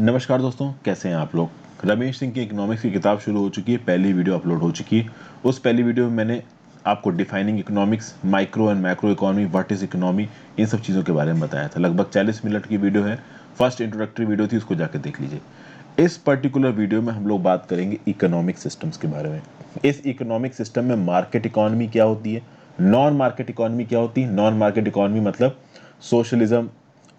नमस्कार दोस्तों, कैसे हैं आप लोग। रमेश सिंह की इकोनॉमिक्स की किताब शुरू हो चुकी है, पहली वीडियो अपलोड हो चुकी है। उस पहली वीडियो में मैंने आपको defining economics, micro and macro economy, what is economy, इन सब चीज़ों के बारे में बताया था। लगभग 40 मिनट की वीडियो है। फर्स्ट इंट्रोडक्टरी वीडियो थी, उसको जाकर देख लीजिए। इस पर्टिकुलर वीडियो में हम लोग बात करेंगे इकोनॉमिक सिस्टम्स के बारे में। इस इकोनॉमिक सिस्टम में मार्केट इकोनॉमी क्या होती है, नॉन मार्केट इकोनॉमी क्या होती है। नॉन मार्केट इकोनॉमी मतलब सोशलिज्म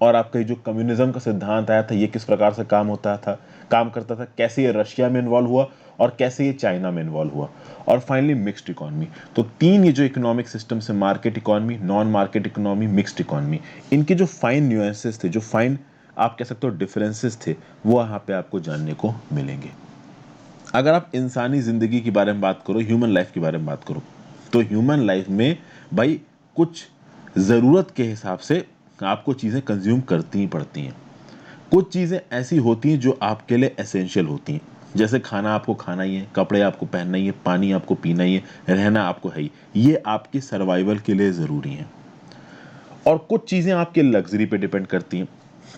और आपका ये जो कम्युनिज्म का सिद्धांत आया था, ये किस प्रकार से काम करता था, कैसे ये रशिया में इन्वॉल्व हुआ और कैसे ये चाइना में इन्वॉल्व हुआ। और फाइनली मिक्स्ड इकोनॉमी। तो तीन ये जो इकोनॉमिक सिस्टम से, market economy, non market economy, mixed economy, इनके जो फाइन न्यूएंसेस थे, जो फाइन आप कह सकते हो डिफरेंसेस थे, वो यहाँ पे आपको जानने को मिलेंगे। अगर आप इंसानी जिंदगी के बारे में बात करो, ह्यूमन लाइफ के बारे में बात करो, तो ह्यूमन लाइफ में भाई कुछ ज़रूरत के हिसाब से आपको चीज़ें कंज्यूम करती ही पड़ती हैं। कुछ चीज़ें ऐसी होती हैं जो आपके लिए एसेंशियल होती हैं, जैसे खाना आपको खाना ही है, कपड़े आपको पहनना ही है, पानी आपको पीना ही है, रहना आपको है ही, ये आपकी सर्वाइवल के लिए ज़रूरी है। और कुछ चीज़ें आपके लग्जरी पे डिपेंड करती हैं।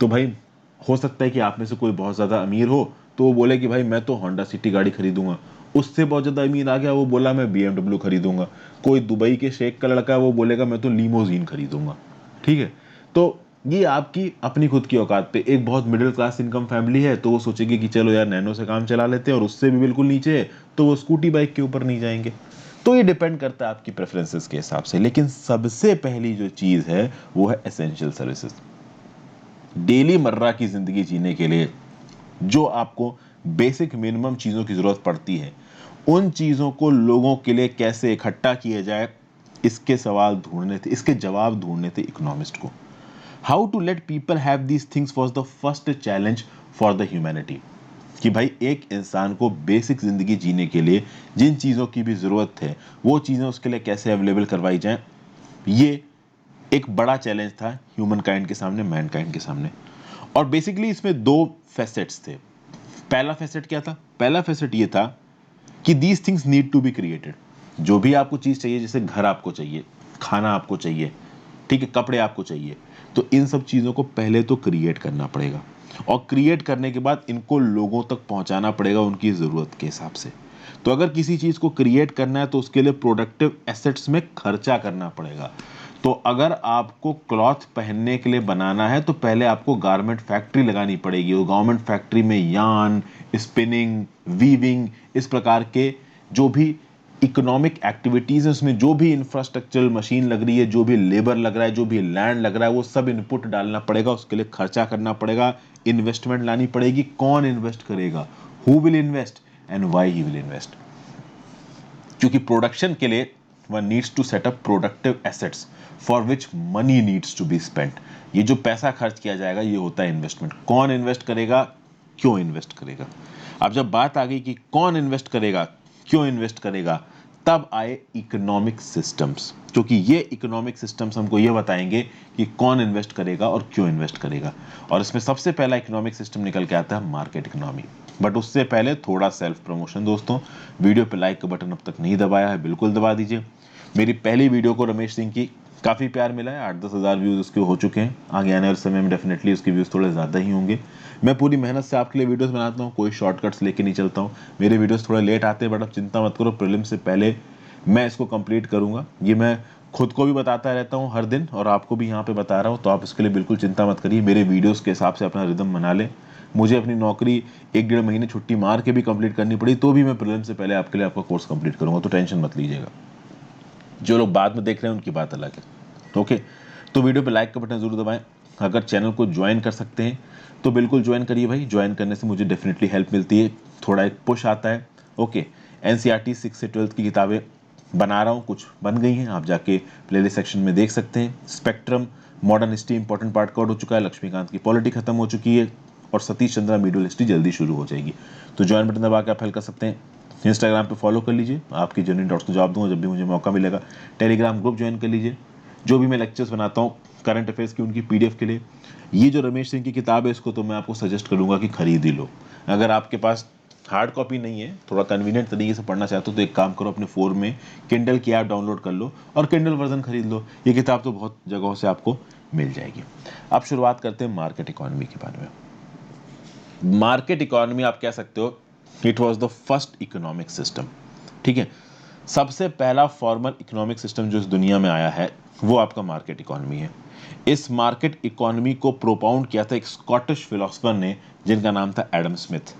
तो भाई हो सकता है कि आप में से कोई बहुत ज़्यादा अमीर हो, तो वो बोले कि भाई मैं तो होंडा सिटी गाड़ी खरीदूंगा। उससे बहुत ज़्यादा अमीर आ गया, वो बोला मैं BMW खरीदूंगा। कोई दुबई के शेख का लड़का है, वो बोलेगा मैं तो लीमोजीन खरीदूंगा। ठीक है। तो ये आपकी अपनी खुद की औकात पे। एक बहुत मिडिल क्लास इनकम फैमिली है, तो वो सोचेगी कि चलो यार नैनो से काम चला लेते हैं, और उससे भी बिल्कुल नीचे है तो वो स्कूटी बाइक के ऊपर नहीं जाएंगे। तो ये डिपेंड करता है आपकी प्रेफरेंसेस के हिसाब से। लेकिन सबसे पहली जो चीज़ है वो है एसेंशियल सर्विसेज। डेली मर्रा की ज़िंदगी जीने के लिए जो आपको बेसिक मिनिमम चीज़ों की ज़रूरत पड़ती है, उन चीज़ों को लोगों के लिए कैसे इकट्ठा किया जाए, इसके जवाब ढूंढने थे इकोनॉमिस्ट को। How to let people have these things was the first challenge for the humanity. कि भाई एक इंसान को बेसिक जिंदगी जीने के लिए जिन चीज़ों की भी ज़रूरत है, वो चीज़ें उसके लिए कैसे अवेलेबल करवाई जाएं, ये एक बड़ा चैलेंज था ह्यूमन काइंड के सामने, मैन काइंड के सामने। और बेसिकली इसमें दो फैसेट्स थे। पहला फैसेट क्या था? पहला फैसेट ये था कि these things need to be created. जो भी आपको चीज़ चाहिए, जैसे घर आपको चाहिए, खाना आपको चाहिए, ठीक है, कपड़े आपको चाहिए, तो इन सब चीज़ों को पहले तो क्रिएट करना पड़ेगा। और क्रिएट करने के बाद इनको लोगों तक पहुंचाना पड़ेगा उनकी ज़रूरत के हिसाब से। तो अगर किसी चीज़ को क्रिएट करना है तो उसके लिए प्रोडक्टिव एसेट्स में खर्चा करना पड़ेगा। तो अगर आपको क्लॉथ पहनने के लिए बनाना है तो पहले आपको गारमेंट फैक्ट्री लगानी पड़ेगी। वो गवर्नमेंट फैक्ट्री में यार्न, स्पिनिंग, वीविंग, इस प्रकार के जो भी इकोनॉमिक एक्टिविटीज़ है, उसमें जो भी इंफ्रास्ट्रक्चरल मशीन लग रही है, जो भी लेबर लग रहा है, जो भी लैंड लग रहा है, वो सब इनपुट डालना पड़ेगा, उसके लिए खर्चा करना पड़ेगा, इन्वेस्टमेंट लानी पड़ेगी। कौन इन्वेस्ट करेगा? Who will invest and why he will invest. क्योंकि प्रोडक्शन के लिए one needs to set up productive assets for which money needs to be spent. ये जो पैसा खर्च किया जाएगा, ये होता है इन्वेस्टमेंट। कौन इन्वेस्ट करेगा, क्यों इन्वेस्ट करेगा। अब जब बात आ गई कि कौन इन्वेस्ट करेगा, क्यों इन्वेस्ट करेगा, तब आए इकोनॉमिक सिस्टम्स। क्योंकि ये इकोनॉमिक सिस्टम्स हमको ये बताएंगे कि कौन इन्वेस्ट करेगा और क्यों इन्वेस्ट करेगा। और इसमें सबसे पहला इकोनॉमिक सिस्टम निकल के आता है मार्केट इकोनॉमी। बट उससे पहले थोड़ा सेल्फ प्रमोशन दोस्तों। वीडियो पे लाइक का बटन अब तक नहीं दबाया है, बिल्कुल दबा दीजिए। मेरी पहली वीडियो को रमेश सिंह की काफ़ी प्यार मिला है, 8-10 हज़ार व्यूज़ उसके हो चुके हैं। आगे आने वाले समय में डेफिनेटली उसके व्यूज़ थोड़े ज़्यादा ही होंगे। मैं पूरी मेहनत से आपके लिए वीडियोस बनाता हूँ, कोई शॉर्टकट्स लेके नहीं चलता हूँ। मेरे वीडियोस थोड़े लेट आते हैं, बट अब चिंता मत करो, प्रीलिम्स से पहले मैं इसको कंप्लीट करूँगा। ये मैं खुद को भी बताता रहता हूँ हर दिन, और आपको भी यहाँ पे बता रहा हूँ, तो आप इसके लिए बिल्कुल चिंता मत करिए। मेरे वीडियोस के हिसाब से अपना रिदम बना लें। मुझे अपनी नौकरी 1-1.5 महीने छुट्टी मार के भी कंप्लीट करनी पड़ी, तो भी मैं प्रीलिम्स से पहले आपके लिए आपका कोर्स कंप्लीट करूँगा, तो टेंशन मत लीजिएगा। जो लोग बाद में देख रहे हैं उनकी बात अलग है। ओके, तो वीडियो पे लाइक का बटन जरूर दबाएं। अगर चैनल को ज्वाइन कर सकते हैं तो बिल्कुल ज्वाइन करिए भाई। ज्वाइन करने से मुझे डेफिनेटली हेल्प मिलती है, थोड़ा एक पुश आता है। ओके, एनसीईआरटी 6 से 12 की किताबें बना रहा हूँ, कुछ बन गई हैं, आप जाके प्लेलिस्ट सेक्शन में देख सकते हैं। Spectrum modern history important part cover हो चुका है, लक्ष्मीकांत की पॉलिटी खत्म हो चुकी है, और सतीश चंद्रा मिडियल हिस्ट्री जल्दी शुरू हो जाएगी। तो ज्वाइन बटन दबा के आप हेल्प कर सकते हैं। इंस्टाग्राम पे फॉलो कर लीजिए, आपकी जेन्युइन डाउट्स को जवाब दूंगा जब भी मुझे मौका मिलेगा। टेलीग्राम ग्रुप ज्वाइन कर लीजिए, जो भी मैं लेक्चर्स बनाता हूँ करंट अफेयर्स की, उनकी पीडीएफ के लिए। ये जो रमेश सिंह की किताब है, इसको तो मैं आपको सजेस्ट करूंगा कि खरीद ही लो। अगर आपके पास हार्ड कॉपी नहीं है, थोड़ा कन्वीनियंट तरीके से पढ़ना चाहते हो, तो एक काम करो, अपने फ़ोन में किंडल की ऐप डाउनलोड कर लो और किंडल वर्जन खरीद लो। ये किताब तो बहुत जगहों से आपको मिल जाएगी। अब शुरुआत करते हैं मार्केट इकोनॉमी के बारे में। मार्केट इकोनॉमी आप कह सकते हो, it was the first economic system. ठीक है, सबसे पहला फॉर्मल इकोनॉमिक सिस्टम जो इस दुनिया में आया है वो आपका मार्केट इकोनॉमी है। इस मार्केट इकोनॉमी को प्रोपाउंड किया था एक स्कॉटिश फिलोसफर ने जिनका नाम था एडम स्मिथ।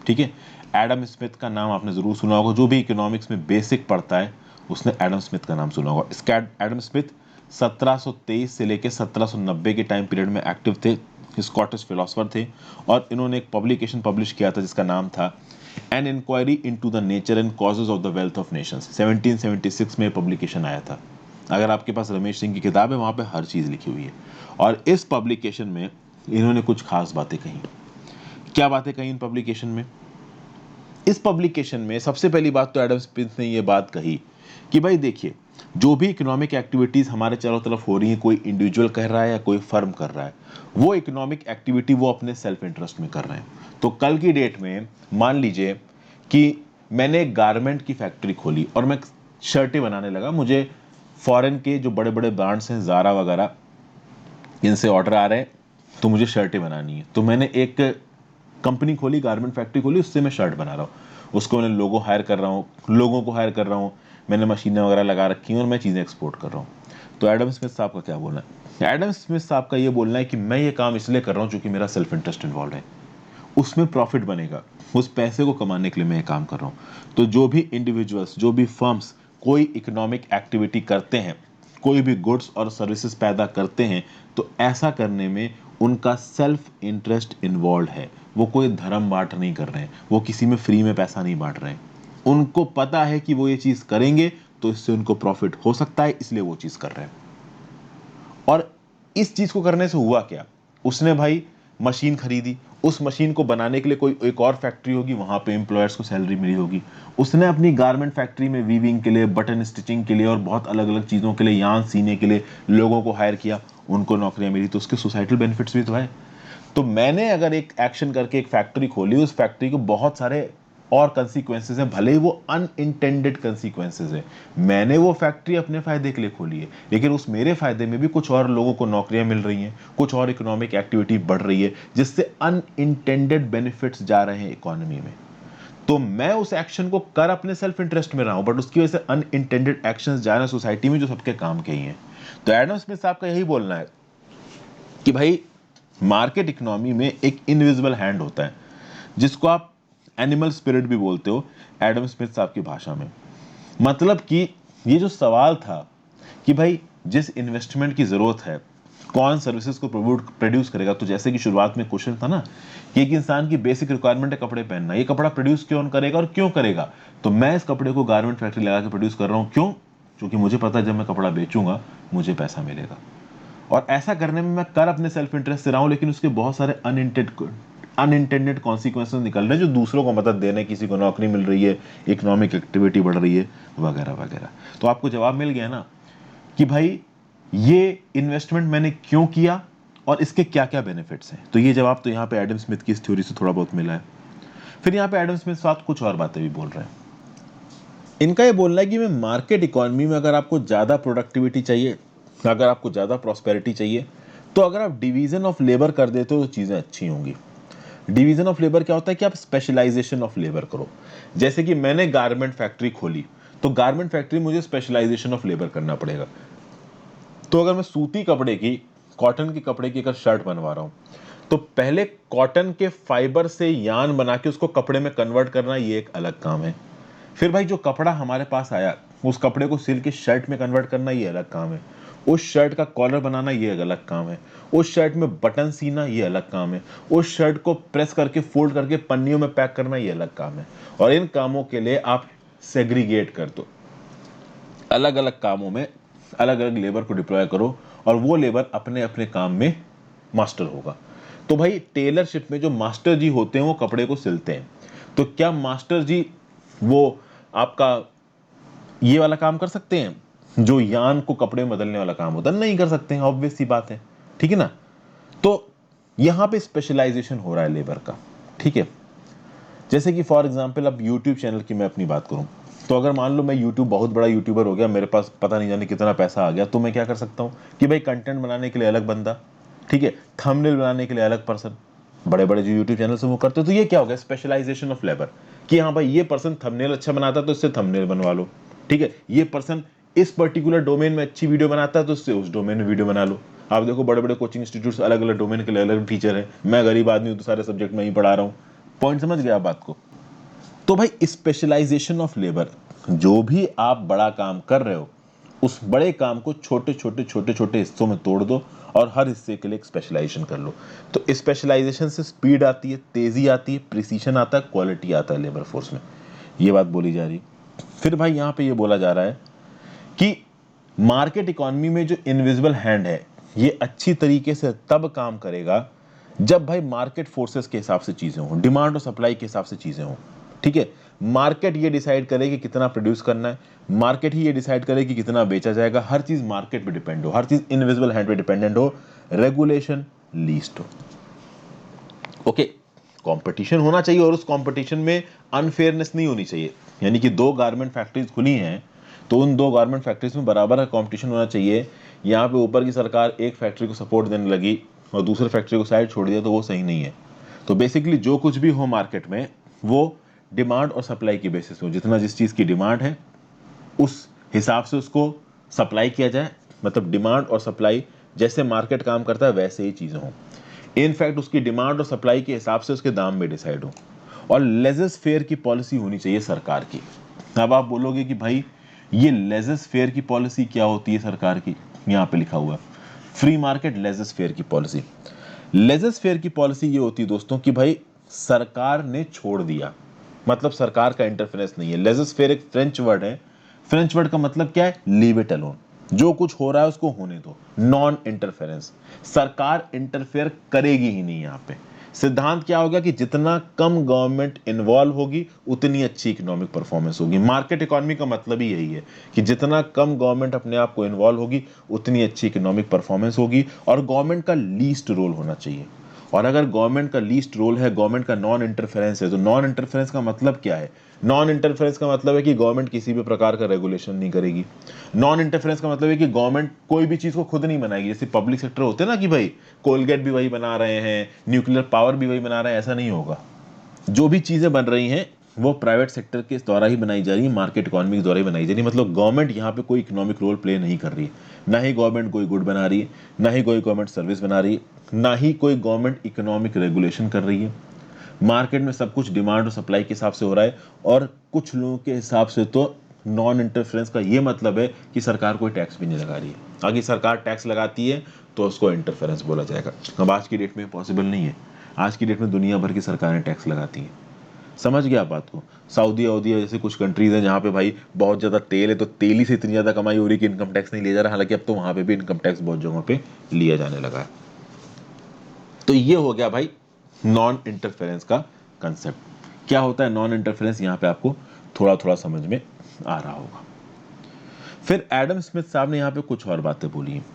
ठीक है, एडम स्मिथ का नाम आपने जरूर सुना होगा, जो भी इकोनॉमिक्स में बेसिक पढ़ता है उसने एडम स्मिथ का नाम सुना होगा। इसका एडम स्मिथ 1723 से लेकर 1790 के टाइम पीरियड में एक्टिव थे, स्कॉटिश फिलोसफर थे, और इन्होंने एक पब्लिकेशन पब्लिश किया था जिसका नाम था an inquiry into the nature and causes of the wealth of nations. 1776 में पब्लिकेशन आया था। अगर आपके पास रमेश सिंह की किताब है वहां पे हर चीज लिखी हुई है। और इस पब्लिकेशन में इन्होंने कुछ खास बातें कही। क्या बातें कही इन पब्लिकेशन में? इस पब्लिकेशन में सबसे पहली बात तो एडम स्मिथ ने यह बात कही कि भाई देखिए, जो भी इकोनॉमिक एक्टिविटीज हमारे चारों तरफ हो रही है, कोई इंडिविजुअल कर रहा है या कोई फर्म कर रहा है, वो इकोनॉमिक एक्टिविटी वो अपने सेल्फ इंटरेस्ट में कर रहे हैं। तो कल की डेट में मान लीजिए कि मैंने एक गारमेंट की फैक्ट्री खोली और मैं शर्टें बनाने लगा। मुझे फॉरेन के जो बड़े बड़े ब्रांड्स हैं, ज़ारा वगैरह, इनसे ऑर्डर आ रहे हैं, तो मुझे शर्टें बनानी है। तो मैंने एक कंपनी खोली, गारमेंट फैक्ट्री खोली, उससे मैं शर्ट बना रहा हूँ। उसको मैंने लोगों को हायर कर रहा हूँ, मैंने मशीनें वगैरह लगा रखी हैं और मैं चीज़ें एक्सपोर्ट कर रहा हूँ। तो एडम स्मिथ साहब का क्या बोलना है? एडम स्मिथ साहब का ये बोलना है कि मैं ये काम इसलिए कर रहा हूँ क्योंकि मेरा सेल्फ इंटरेस्ट इन्वॉल्व है, उसमें प्रॉफिट बनेगा, उस पैसे को कमाने के लिए मैं ये काम कर रहा हूँ। तो जो भी इंडिविजुअल्स, जो भी फर्म्स कोई इकोनॉमिक एक्टिविटी करते हैं, कोई भी गुड्स और सर्विसेज पैदा करते हैं, तो ऐसा करने में उनका सेल्फ इंटरेस्ट इन्वॉल्व है। वो कोई धर्म बांट नहीं कर रहे हैं, वो किसी में फ्री में पैसा नहीं बांट रहे हैं। उनको पता है कि वो ये चीज करेंगे तो इससे उनको प्रॉफिट हो सकता है, इसलिए वो चीज कर रहे हैं। और इस चीज को करने से हुआ क्या? उसने भाई मशीन खरीदी, उस मशीन को बनाने के लिए कोई एक और फैक्ट्री होगी, वहां पे एम्प्लॉयर्स को सैलरी मिली होगी। उसने अपनी गारमेंट फैक्ट्री में वीविंग के लिए, बटन स्टिचिंग के लिए और बहुत अलग अलग चीजों के लिए, यान सीने के लिए लोगों को हायर किया, उनको नौकरियां मिली, तो उसके सोसाइटल बेनिफिट्स भी तो है। तो मैंने अगर एक एक्शन करके एक फैक्ट्री खोली, उस फैक्ट्री को बहुत सारे और कंसीक्वेंसेस हैं, भले ही वो अनइंटेंडेड कंसीक्वेंसेस है। मैंने वो फैक्ट्री अपने फायदे के लिए खोली है, लेकिन उस मेरे फायदे में भी कुछ और लोगों को नौकरियां मिल रही हैं, कुछ और इकोनॉमिक एक्टिविटी बढ़ रही है, जिससे अनइंटेंडेड बेनिफिट्स जा रहे हैं इकोनॉमी में। तो मैं उस एक्शन को कर अपने सेल्फ इंटरेस्ट में रहा हूं, बट उसकी वजह से अनइंटेंडेड एक्शंस जा रहे हैं सोसाइटी में जो सबके काम के ही हैं। तो एडम स्मिथ साहब का यही बोलना है कि भाई मार्केट इकोनॉमी में एक इनविजिबल हैंड होता है, जिसको आप एनिमल स्पिरिट भी बोलते हो एडम स्मिथ साहब की भाषा में। मतलब कि ये जो सवाल था कि भाई जिस इन्वेस्टमेंट की जरूरत है, कौन सर्विसेज को प्रोड्यूस करेगा। तो जैसे कि शुरुआत में क्वेश्चन था ना कि एक इंसान की बेसिक रिक्वायरमेंट है कपड़े पहनना, ये कपड़ा प्रोड्यूस कौन करेगा और क्यों करेगा? तो मैं इस कपड़े को गारमेंट फैक्ट्री लगा के प्रोड्यूस कर रहा हूं। क्यों? क्योंकि मुझे पता है जब मैं कपड़ा बेचूंगा मुझे पैसा मिलेगा। और ऐसा करने में मैं कर अपने सेल्फ इंटरेस्ट से रहा हूं, लेकिन उसके बहुत सारे अनइंटेंडेड कॉन्सिक्वेंसेस निकल रहे हैं, जो दूसरों को मदद दे रहे हैं, किसी को नौकरी मिल रही है, इकोनॉमिक एक्टिविटी बढ़ रही है, वगैरह वगैरह। तो आपको जवाब मिल गया ना कि भाई ये इन्वेस्टमेंट मैंने क्यों किया और इसके क्या क्या बेनिफिट्स हैं। तो ये जवाब तो यहाँ पे एडम स्मिथ की इस थ्योरी से थोड़ा बहुत मिला है। फिर यहाँ पे एडम स्मिथ साथ कुछ और बातें भी बोल रहे हैं। इनका ये बोलना है कि मैं मार्केट इकोनॉमी में अगर आपको ज़्यादा प्रोडक्टिविटी चाहिए, अगर आपको ज़्यादा प्रॉस्पेरिटी चाहिए, तो अगर आप डिवीजन ऑफ लेबर कर देते हो तो चीज़ें अच्छी होंगी। डिवीजन ऑफ लेबर क्या होता है कि आप स्पेशलाइजेशन ऑफ लेबर करो। जैसे कि मैंने गारमेंट फैक्ट्री खोली, तो गारमेंट फैक्ट्री मुझे स्पेशलाइजेशन ऑफ लेबर करना पड़ेगा। तो अगर मैं सूती कपड़े की, कॉटन के कपड़े की अगर शर्ट बनवा रहा हूं, तो पहले कॉटन के फाइबर से यान बना के उसको कपड़े में कन्वर्ट करना, ये एक अलग काम है। फिर भाई जो कपड़ा हमारे पास आया, उस कपड़े को सिल के शर्ट में कन्वर्ट करना, ये अलग काम है। उस शर्ट का कॉलर बनाना, ये एक अलग काम है। उस शर्ट में बटन सीना, ये अलग काम है। उस शर्ट को प्रेस करके फोल्ड करके पन्नियों में पैक करना, ये अलग काम है। और इन कामों के लिए आप सेग्रीगेट कर दो, अलग अलग कामों में अलग अलग लेबर को डिप्लॉय करो, और वो लेबर अपने अपने काम में मास्टर होगा। तो भाई टेलरशिप में जो मास्टर जी होते हैं वो कपड़े को सिलते हैं। तो क्या मास्टर जी वो आपका ये वाला काम कर सकते हैं जो यान को कपड़े में बदलने वाला काम होता है? नहीं कर सकते हैं, ऑब्वियस सी बात है। ठीक है ना? तो यहां पे स्पेशलाइजेशन हो रहा है लेबर का। ठीक है, जैसे कि फॉर एग्जांपल अब यूट्यूब चैनल की मैं अपनी बात करूं, तो अगर मान लो मैं यूट्यूब बहुत बड़ा यूट्यूबर हो गया, मेरे पास पता नहीं जाने कितना पैसा आ गया, तो मैं क्या कर सकता हूं कि भाई कंटेंट बनाने के लिए अलग बंदा, ठीक है, थंबनेल बनाने के लिए अलग पर्सन, बड़े बड़े जो यूट्यूब चैनल से वो करते हो। तो ये क्या हो गया, स्पेशलाइजेशन ऑफ लेबर, कि हाँ भाई ये पर्सन थंबनेल अच्छा बनाता है तो इससे थंबनेल बनवा लो, ठीक है, ये पर्सन इस पर्टिकुलर डोमेन में अच्छी वीडियो बनाता है तो उससे उस डोमेन में वीडियो बना लो। आप देखो बड़े बड़े कोचिंग इंस्टीट्यूट अलग अलग डोमेन के लिए अलग टीचर है, मैं गरीब आदमी हूं तो सारे सब्जेक्ट में ही पढ़ा रहा हूं। पॉइंट समझ गया आप बात को? तो भाई स्पेशलाइजेशन ऑफ लेबर, जो भी आप बड़ा काम कर रहे हो उस बड़े काम को छोटे छोटे छोटे छोटे हिस्सों में तोड़ दो और हर हिस्से के लिए एक स्पेशलाइजेशन कर लो। तो स्पेशलाइजेशन से स्पीड आती है, तेजी आती है, प्रिसीशन आता है, क्वालिटी आता है लेबर फोर्स में। ये बात बोली जा रही। फिर भाई यहां पे ये बोला जा रहा है कि मार्केट इकोनॉमी में जो इनविजिबल हैंड है ये अच्छी तरीके से तब काम करेगा जब भाई मार्केट फोर्सेस के हिसाब से चीजें हों, डिमांड और सप्लाई के हिसाब से चीजें हों, ठीक है। मार्केट ये डिसाइड करे कि कितना प्रोड्यूस करना है, मार्केट ही ये डिसाइड करे कि कितना बेचा जाएगा, हर चीज मार्केट पे डिपेंड हो, हर चीज इनविजिबल हैंड पे डिपेंडेंट हो, रेगुलेशन लीस्ट हो। ओके, कंपटीशन होना चाहिए और उस कंपटीशन में अनफेयरनेस नहीं होनी चाहिए। यानी कि दो गारमेंट फैक्ट्रीज खुली हैं तो उन दो गारमेंट फैक्ट्रीज में बराबर का कंपटीशन होना चाहिए। यहाँ पे ऊपर की सरकार एक फैक्ट्री को सपोर्ट देने लगी और दूसरे फैक्ट्री को साइड छोड़ दिया तो वो सही नहीं है। तो बेसिकली जो कुछ भी हो मार्केट में वो डिमांड और सप्लाई की बेसिस पे, जितना जिस चीज़ की डिमांड है उस हिसाब से उसको सप्लाई किया जाए। मतलब डिमांड और सप्लाई जैसे मार्केट काम करता है वैसे ही चीज़ें हों। इनफैक्ट उसकी डिमांड और सप्लाई के हिसाब से उसके दाम भी डिसाइड हो। और लेजस फेयर की पॉलिसी होनी चाहिए सरकार की। अब आप बोलोगे कि भाई ये लेजस फेयर की पॉलिसी क्या होती है सरकार की? यहाँ पे लिखा हुआ है फ्री मार्केट लेजस फेयर की पॉलिसी। लेजस फेयर की पॉलिसी ये होती है दोस्तों कि भाई सरकार ने छोड़ दिया, मतलब सरकार का इंटरफेरेंस नहीं है। लेजस फेयर एक फ्रेंच वर्ड है, फ्रेंच वर्ड का मतलब क्या है? लीव इट अलोन, जो कुछ हो रहा है उसको होने दो, नॉन इंटरफेरेंस। सरकार इंटरफेयर करेगी ही नहीं। यहाँ पे सिद्धांत क्या होगा कि जितना कम गवर्नमेंट इन्वॉल्व होगी उतनी अच्छी इकोनॉमिक परफॉर्मेंस होगी। मार्केट इकोनॉमी का मतलब ही यही है कि जितना कम गवर्नमेंट अपने आप को इन्वॉल्व होगी उतनी अच्छी इकोनॉमिक परफॉर्मेंस होगी। और गवर्नमेंट का लीस्ट रोल होना चाहिए। और अगर गवर्नमेंट का लीस्ट रोल है, गवर्नमेंट का नॉन इंटरफेरेंस है, तो नॉन इंटरफेरेंस का मतलब क्या है? नॉन इंटरफेरेंस का मतलब है कि गवर्नमेंट किसी भी प्रकार का रेगुलेशन नहीं करेगी। नॉन इंटरफेरेंस का मतलब है कि गवर्नमेंट कोई भी चीज को खुद नहीं बनाएगी। जैसे पब्लिक सेक्टर होते हैं ना कि भाई कोलगेट भी वही बना रहे हैं, न्यूक्लियर पावर भी वही बना रहे हैं, ऐसा नहीं होगा। जो भी चीजें बन रही हैं वो प्राइवेट सेक्टर के द्वारा ही बनाई जा रही है, मार्केट इकोनॉमी के द्वारा ही बनाई जा रही है। मतलब गवर्नमेंट यहाँ पे कोई इकोनॉमिक रोल प्ले नहीं कर रही है। ना ही गवर्नमेंट कोई गुड बना रही है, ना ही कोई गवर्नमेंट सर्विस बना रही है, ना ही कोई गवर्नमेंट इकोनॉमिक रेगुलेशन कर रही है। मार्केट में सब कुछ डिमांड और सप्लाई के हिसाब से हो रहा है। और कुछ लोगों के हिसाब से तो नॉन इंटरफेरेंस का ये मतलब है कि सरकार कोई टैक्स भी नहीं लगा रही है। अगर सरकार टैक्स लगाती है तो उसको इंटरफेरेंस बोला जाएगा। अब आज की डेट में पॉसिबल नहीं है। आज की डेट में दुनिया भर की सरकारें टैक्स लगाती हैं। समझ गया आप बात को? सऊदी अवधी जैसे कुछ कंट्रीज हैं जहाँ पे भाई बहुत ज़्यादा तेल है तो तेल ही से इतनी ज़्यादा कमाई हो रही कि इनकम टैक्स नहीं लिया जा रहा। हालांकि अब तो वहाँ पे भी इनकम टैक्स बहुत जगहों पे लिया जाने लगा है। तो ये हो गया भाई नॉन इंटरफेरेंस का कंसेप्ट। क्या होता है नॉन इंटरफेरेंस, यहाँ पे आपको थोड़ा थोड़ा समझ में आ रहा होगा। फिर एडम स्मिथ साहब ने यहाँ पे कुछ और बातें बोली हैं।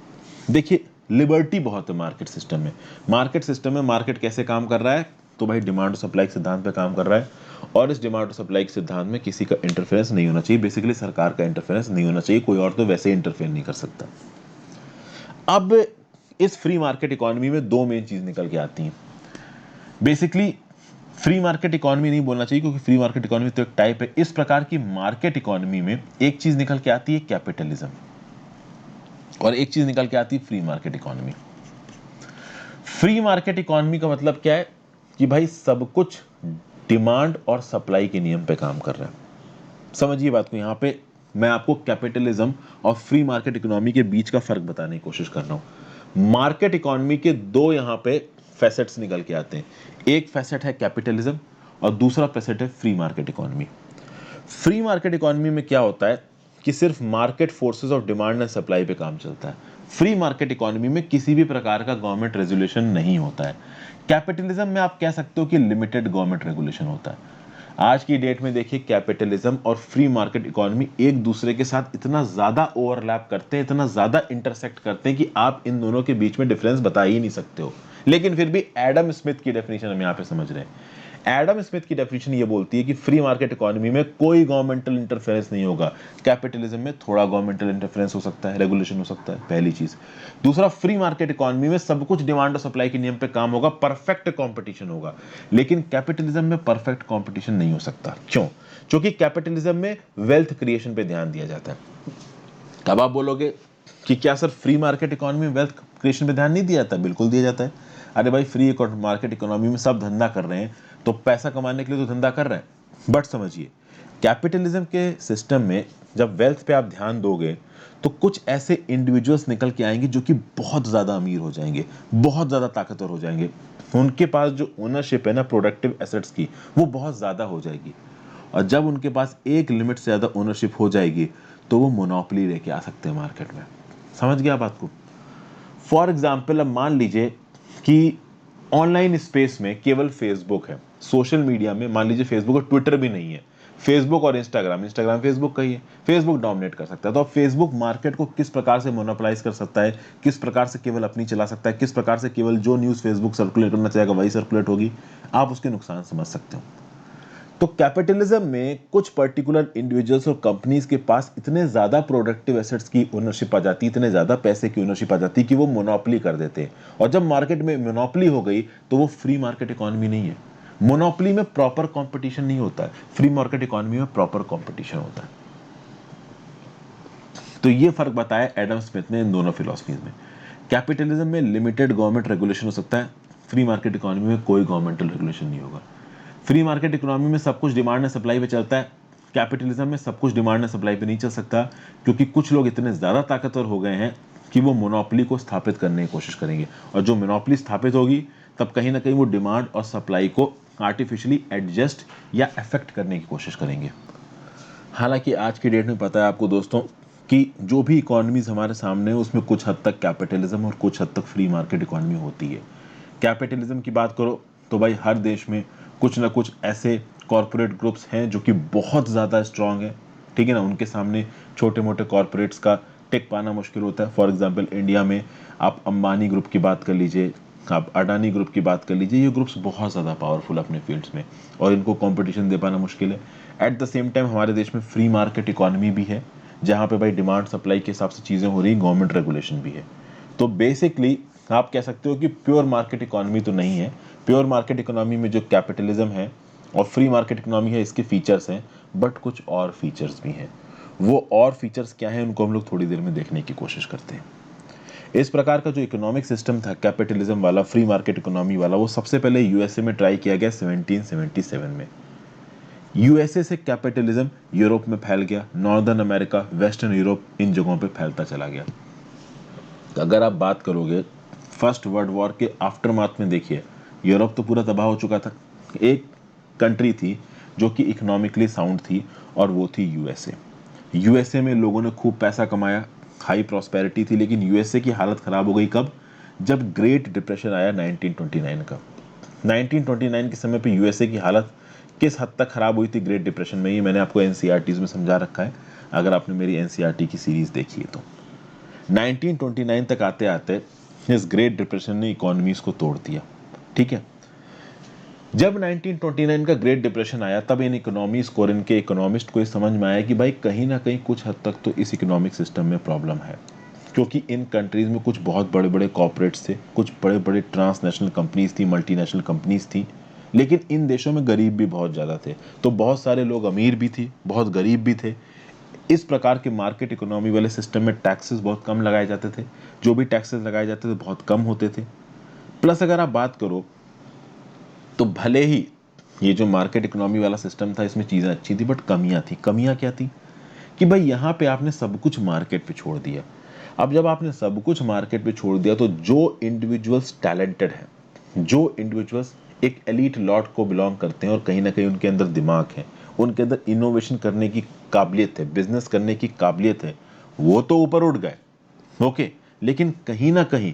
देखिए लिबर्टी बहुत है मार्केट सिस्टम में। मार्केट सिस्टम में मार्केट कैसे काम कर रहा है? तो भाई डिमांड और सप्लाई के सिद्धांत पे काम कर रहा है। और इस डिमांड और सप्लाई के सिद्धांत में किसी का इंटरफेरेंस नहीं होना चाहिए। बेसिकली सरकार का इंटरफेरेंस नहीं होना चाहिए, कोई और तो वैसे इंटरफेयर नहीं कर सकता। अब इस फ्री मार्केट इकोनॉमी में दो मेन चीज निकल के आती हैं। बेसिकली फ्री मार्केट इकोनॉमी नहीं बोलना चाहिए क्योंकि फ्री मार्केट इकोनॉमी तो एक टाइप है। इस प्रकार की मार्केट इकोनॉमी में एक चीज निकल के आती है कैपिटलिज्म, और एक चीज निकल के आती है free market economy. Free market economy का मतलब क्या है कि भाई सब कुछ डिमांड और सप्लाई के नियम पे काम कर रहा है। समझिए बात को। यहां पे मैं आपको कैपिटलिज्म और फ्री मार्केट इकोनॉमी के बीच का फर्क बताने की कोशिश कर रहा हूं। मार्केट इकोनॉमी के दो यहां पे फैसेट्स निकल के आते हैं। एक फैसेट है कैपिटलिज्म और दूसरा फैसेट है free market economy. Free market economy में क्या होता है कि सिर्फ market forces of demand and supply पे काम चलता है। फ्री मार्केट इकोनॉमी में किसी भी प्रकार का गवर्नमेंट रेगुलेशन नहीं होता है। कैपिटलिज्म में आप कह सकते हो कि लिमिटेड गवर्नमेंट रेगुलेशन होता है। आज की डेट में देखिए कैपिटलिज्म और फ्री मार्केट इकोनॉमी एक दूसरे के साथ इतना ज्यादा ओवरलैप करते हैं, इतना ज्यादा इंटरसेक्ट करते हैं कि आप इन दोनों के बीच में डिफरेंस बता ही नहीं सकते हो। लेकिन फिर भी एडम स्मिथ की डेफिनेशन हम यहाँ पे समझ रहे हैं। एडम स्मिथ की डेफिनेशन ये बोलती है कि फ्री मार्केट इकोनॉमी में कोई गवर्नमेंटल इंटरफेरेंस नहीं होगा। कैपिटलिज्म में थोड़ा गवर्नमेंटल इंटरफेरेंस हो सकता है, रेगुलेशन हो सकता है, पहली चीज। दूसरा, फ्री मार्केट इकोनॉमी में सब कुछ डिमांड और सप्लाई के नियम पे काम होगा, परफेक्ट कंपटीशन होगा। लेकिन कैपिटलिज्म में परफेक्ट कंपटीशन नहीं हो सकता। क्यों? क्योंकि कैपिटलिज्म में वेल्थ क्रिएशन पे ध्यान दिया जाता है। अब आप बोलोगे कि क्या सर फ्री मार्केट इकोनॉमी में वेल्थ क्रिएशन पे ध्यान नहीं दिया जाता? बिल्कुल दिया जाता है। अरे भाई, फ्री मार्केट इकोनॉमी में सब धंधा कर रहे हैं, तो पैसा कमाने के लिए तो धंधा कर रहे हैं। बट समझिए, कैपिटलिज्म के सिस्टम में जब वेल्थ पे आप ध्यान दोगे तो कुछ ऐसे इंडिविजुअल्स निकल के आएंगे जो कि बहुत ज़्यादा अमीर हो जाएंगे, बहुत ज़्यादा ताकतवर हो जाएंगे। उनके पास जो ओनरशिप है ना प्रोडक्टिव एसेट्स की, वो बहुत ज़्यादा हो जाएगी। और जब उनके पास एक लिमिट से ज़्यादा ओनरशिप हो जाएगी तो वो मोनोपोली लेके आ सकते हैं मार्केट में। समझ गया बात को? फॉर एग्जाम्पल, अब मान लीजिए कि ऑनलाइन स्पेस में केवल फेसबुक है, सोशल मीडिया में मान लीजिए फेसबुक और ट्विटर भी नहीं है, फेसबुक और इंस्टाग्राम, इंस्टाग्राम फेसबुक का ही है, फेसबुक डोमिनेट कर सकता है। तो अब फेसबुक मार्केट को किस प्रकार से मोनोपोलाइज कर सकता है, किस प्रकार से केवल अपनी चला सकता है, किस प्रकार से केवल जो न्यूज़ फेसबुक सर्कुलेट करना चाहेगा वही सर्कुलेट होगी, आप उसके नुकसान समझ सकते हो। तो कैपिटलिज्म में कुछ पर्टिकुलर इंडिविजुअल्स और कंपनीज के पास इतने ज्यादा प्रोडक्टिव एसेट्स की ओनरशिप आ जाती, इतने ज्यादा पैसे की ओनरशिप आ जाती कि वो मोनोपोली कर देते हैं। और जब मार्केट में मोनोपोली हो गई तो वो फ्री मार्केट इकोनॉमी नहीं है। मोनोपोली में प्रॉपर कंपटीशन नहीं होता है, फ्री मार्केट इकोनॉमी में प्रॉपर कंपटीशन होता है। तो ये फर्क बताया एडम स्मिथ ने इन दोनों फिलॉसफीज में। कैपिटलिज्म में लिमिटेड गवर्नमेंट रेगुलेशन हो सकता है, फ्री मार्केट इकोनॉमी में कोई गवर्नमेंटल रेगुलेशन नहीं होगा। फ्री मार्केट इकोनॉमी में सब कुछ डिमांड एंड सप्लाई पे चलता है, कैपिटलिज्म में सब कुछ डिमांड एंड सप्लाई पे नहीं चल सकता, क्योंकि कुछ लोग इतने ज़्यादा ताकतवर हो गए हैं कि वो मोनोपोली को स्थापित करने की कोशिश करेंगे। और जो मोनोपोली स्थापित होगी तब कहीं ना कहीं वो डिमांड और सप्लाई को आर्टिफिशियली एडजस्ट या अफेक्ट करने की कोशिश करेंगे। हालांकि आज की डेट में पता है आपको दोस्तों कि जो भी इकोनॉमीज हमारे सामने है उसमें कुछ हद तक कैपिटलिज्म और कुछ हद तक फ्री मार्केट इकोनॉमी होती है। कैपिटलिज्म की बात करो तो भाई हर देश में कुछ ना कुछ ऐसे कॉरपोरेट ग्रुप्स हैं जो कि बहुत ज़्यादा स्ट्रांग है, ठीक है ना। उनके सामने छोटे मोटे कॉरपोरेट्स का टिक पाना मुश्किल होता है। फॉर एग्जांपल, इंडिया में आप अंबानी ग्रुप की बात कर लीजिए, आप अडानी ग्रुप की बात कर लीजिए, ये ग्रुप्स बहुत ज़्यादा पावरफुल अपने फील्ड्स में और इनको कंपटीशन दे पाना मुश्किल है। एट द सेम टाइम हमारे देश में फ्री मार्केट इकोनॉमी भी है, जहाँ पे भाई डिमांड सप्लाई के हिसाब से चीज़ें हो रही, गवर्नमेंट रेगुलेशन भी है। तो बेसिकली आप कह सकते हो कि प्योर मार्केट इकोनॉमी तो नहीं है। प्योर मार्केट इकोनॉमी में जो कैपिटलिज्म है और फ्री मार्केट इकोनॉमी है, इसके फीचर्स हैं, बट कुछ और फीचर्स भी हैं। वो और फीचर्स क्या हैं उनको हम लोग थोड़ी देर में देखने की कोशिश करते हैं। इस प्रकार का जो इकोनॉमिक सिस्टम था कैपिटलिज्म वाला, फ्री मार्केट इकोनॉमी वाला, वो सबसे पहले यूएसए में ट्राई किया गया 1777 में। यूएसए से कैपिटलिज्म यूरोप में फैल गया, नॉर्दर्न अमेरिका, वेस्टर्न यूरोप, इन जगहों पे फैलता चला गया। अगर आप बात करोगे फर्स्ट वर्ल्ड वॉर के आफ्टरमाथ में, देखिए यूरोप तो पूरा तबाह हो चुका था। एक कंट्री थी जो कि इकोनॉमिकली साउंड थी और वो थी यूएसए। यूएसए में लोगों ने खूब पैसा कमाया, हाई प्रॉस्पेरिटी थी, लेकिन यूएसए की हालत खराब हो गई कब? जब ग्रेट डिप्रेशन आया 1929 का। 1929 के समय पे यूएसए की हालत किस हद तक खराब हुई थी ग्रेट डिप्रेशन में, ये मैंने आपको एनसीईआरटीज में समझा रखा है, अगर आपने मेरी एनसीईआरटी की सीरीज देखी है तो। 1929 तक आते आते इस ग्रेट डिप्रेशन ने इकोनॉमीज को तोड़ दिया, ठीक है। जब 1929 का ग्रेट डिप्रेशन आया तब इन इकोनॉमीज को और इनके इकोनॉमिस्ट को ये समझ में आया कि भाई कहीं ना कहीं कुछ हद तक तो इस इकोनॉमिक सिस्टम में प्रॉब्लम है, क्योंकि इन कंट्रीज में कुछ बहुत बड़े बड़े कॉर्पोरेट्स थे, कुछ बड़े बड़े ट्रांसनेशनल कंपनीज थी, मल्टीनेशनल कंपनीज थी, लेकिन इन देशों में गरीब भी बहुत ज़्यादा थे। तो बहुत सारे लोग अमीर भी थे, बहुत गरीब भी थे। इस प्रकार के मार्केट इकोनॉमी वाले सिस्टम में टैक्सेस बहुत कम लगाए जाते थे, जो भी टैक्सेस लगाए जाते थे बहुत कम होते थे। प्लस अगर आप बात करो तो भले ही ये जो मार्केट इकोनॉमी वाला सिस्टम था इसमें चीज़ें अच्छी थी, बट कमियां थी। कमियां क्या थी कि भाई यहाँ पे आपने सब कुछ मार्केट पे छोड़ दिया। अब जब आपने सब कुछ मार्केट पे छोड़ दिया तो जो इंडिविजुअल्स टैलेंटेड हैं, जो इंडिविजुअल्स एक एलीट लॉट को बिलोंग करते हैं और कहीं ना कहीं उनके अंदर दिमाग है, उनके अंदर इनोवेशन करने की काबिलियत है, बिजनेस करने की काबिलियत है, वो तो ऊपर उठ गए, ओके। लेकिन कहीं ना कहीं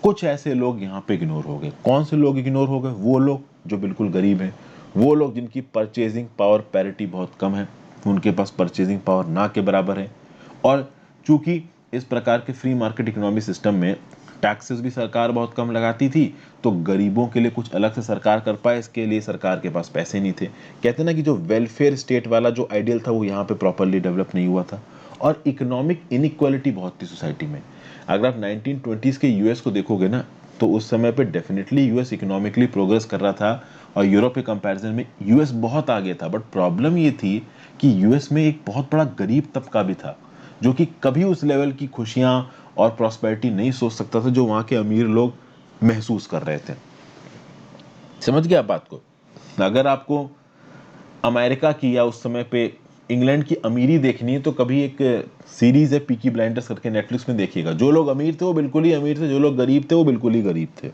कुछ ऐसे लोग यहाँ पे इग्नोर हो गए। कौन से लोग इग्नोर हो गए? वो लोग जो बिल्कुल गरीब हैं, वो लोग जिनकी परचेजिंग पावर पैरिटी बहुत कम है, उनके पास परचेजिंग पावर ना के बराबर है। और चूंकि इस प्रकार के फ्री मार्केट इकोनॉमी सिस्टम में टैक्सेस भी सरकार बहुत कम लगाती थी, तो गरीबों के लिए कुछ अलग से सरकार कर पाए इसके लिए सरकार के पास पैसे नहीं थे। कहते ना कि जो वेलफेयर स्टेट वाला जो आइडियल था वो यहाँ पे प्रॉपरली डेवलप नहीं हुआ था। और इकोनॉमिक इनइक्वालिटी बहुत थी सोसाइटी में। अगर आप 1920s के यूएस को देखोगे ना, तो उस समय पे डेफिनेटली यूएस इकोनॉमिकली प्रोग्रेस कर रहा था और यूरोप के कंपैरिजन में यूएस बहुत आगे था। बट प्रॉब्लम ये थी कि यूएस में एक बहुत बड़ा गरीब तबका भी था जो कि कभी उस लेवल की खुशियां और प्रॉस्पेरिटी नहीं सोच सकता था जो वहां के अमीर लोग महसूस कर रहे थे। समझ गया आप बात को? अगर आपको अमेरिका की या उस समय पे इंग्लैंड की अमीरी देखनी है तो कभी एक सीरीज है पीकी ब्लाइंडर्स करके, नेटफ्लिक्स में देखिएगा। जो लोग अमीर थे वो बिल्कुल ही अमीर थे, जो लोग गरीब थे वो बिल्कुल ही गरीब थे।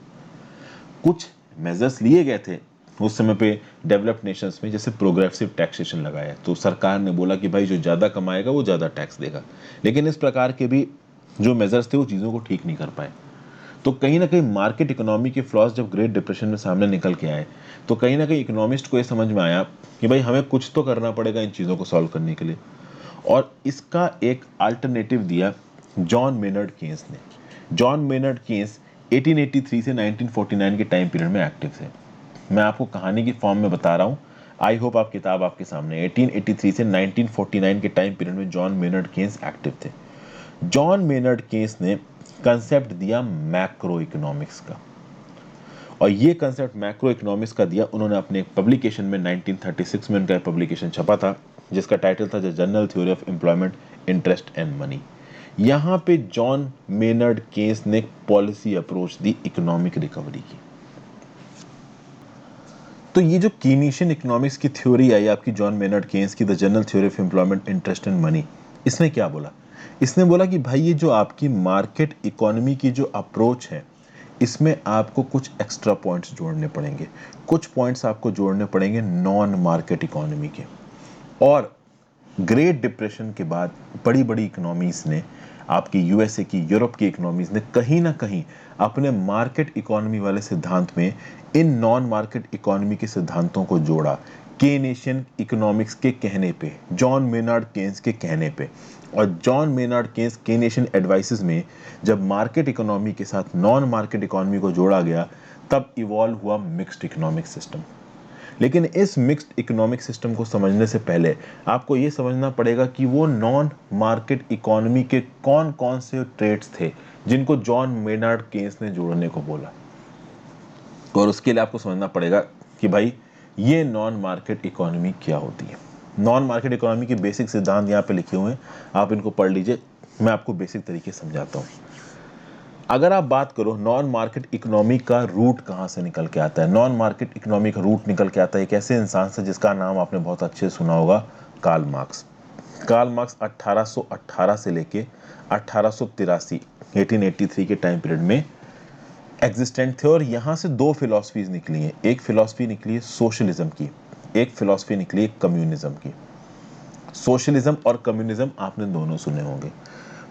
कुछ मेजर्स लिए गए थे उस समय पे डेवलप्ड नेशंस में, जैसे प्रोग्रेसिव टैक्सेशन लगाया, तो सरकार ने बोला कि भाई जो ज्यादा कमाएगा वो ज्यादा टैक्स देगा। लेकिन इस प्रकार के भी जो मेजर्स थे वो चीजों को ठीक नहीं कर पाए। तो कहीं ना कहीं मार्केट इकोनॉमी के फ्लॉज जब ग्रेट डिप्रेशन में सामने निकल के आए, तो कहीं ना कहीं इकोनॉमिस्ट को ये समझ में आया कि भाई हमें कुछ तो करना पड़ेगा इन चीज़ों को सॉल्व करने के लिए। और इसका एक अल्टरनेटिव दिया जॉन मेनर्ड केन्स ने। जॉन मेनर्ड केन्स 1883 से 1949 के टाइम पीरियड में एक्टिव थे। मैं आपको कहानी की फॉर्म में बता रहा हूँ, आई होप आप किताब आपके सामने। 1883 से 1949 के टाइम पीरियड में जॉन मेनर्ड केन्स एक्टिव थे। जॉन मेनर्ड केन्स ने कंसेप्ट दिया मैक्रो इकोनॉमिक्स का, और ये कंसेप्ट मैक्रो इकोनॉमिक्स का दिया उन्होंने अपने एक पब्लिकेशन में। 1936 में उनका पब्लिकेशन छपा था जिसका टाइटल था the general theory of employment, interest and money. यहाँ पे जॉन मेनर्ड केन्स ने policy approach the economic recovery की। तो ये जो कीनीशियन इकोनॉमिक्स की थ्योरी आई आपकी जॉन मेनर्ड केन्स की, the general theory of employment, interest and money, इसने क्या बोला? इसने बोला कि भाई ये जो आपकी मार्केट इकोनॉमी की जो अप्रोच है, इसमें आपको कुछ एक्स्ट्रा पॉइंट्स जोड़ने पड़ेंगे। कुछ पॉइंट्स आपको जोड़ने पड़ेंगे नॉन मार्केट इकोनॉमी के। और ग्रेट डिप्रेशन के बाद बड़ी बड़ी इकोनॉमीज ने, आपकी यूएसए की, यूरोप की इकोनॉमीज ने कहीं ना कहीं अपने मार्केट इकोनॉमी वाले सिद्धांत में इन नॉन मार्केट इकोनॉमी के सिद्धांतों को जोड़ा, केनेशियन इकोनॉमिक्स के कहने पे, जॉन मेनार्ड केन्स के कहने पे। और जॉन मेनार्ड केन्स केनेशियन एडवाइसेस में जब मार्केट इकोनॉमी के साथ नॉन मार्केट इकोनॉमी को जोड़ा गया, तब इवॉल्व हुआ मिक्स्ड इकोनॉमिक सिस्टम। लेकिन इस मिक्स्ड इकोनॉमिक सिस्टम को समझने से पहले आपको यह समझना पड़ेगा कि वो नॉन मार्केट इकोनॉमी के कौन कौन से ट्रेड्स थे जिनको जॉन मेनार्ड केन्स ने जोड़ने को बोला। और उसके लिए आपको समझना पड़ेगा कि भाई ये नॉन मार्केट इकोनॉमी क्या होती है। नॉन मार्केट इकोनॉमी के बेसिक सिद्धांत यहाँ पे लिखे हुए हैं, आप इनको पढ़ लीजिए। मैं आपको बेसिक तरीके से समझाता हूँ। अगर आप बात करो नॉन मार्केट इकोनॉमी का रूट कहाँ से निकल के आता है, नॉन मार्केट इकोनॉमी का रूट निकल के आता है एक ऐसे इंसान से जिसका नाम आपने बहुत अच्छे से सुना होगा, कार्ल मार्क्स। कार्ल मार्क्स 1818 से लेके 1883 1883 के टाइम पीरियड में एग्जिस्टेंट थे। और यहाँ से दो फिलॉसफीज निकली हैं। एक फिलॉसफी निकली है सोशलिज्म की, एक फिलॉसफी निकली है कम्युनिज्म की। सोशलिज्म और कम्युनिज्म आपने दोनों सुने होंगे।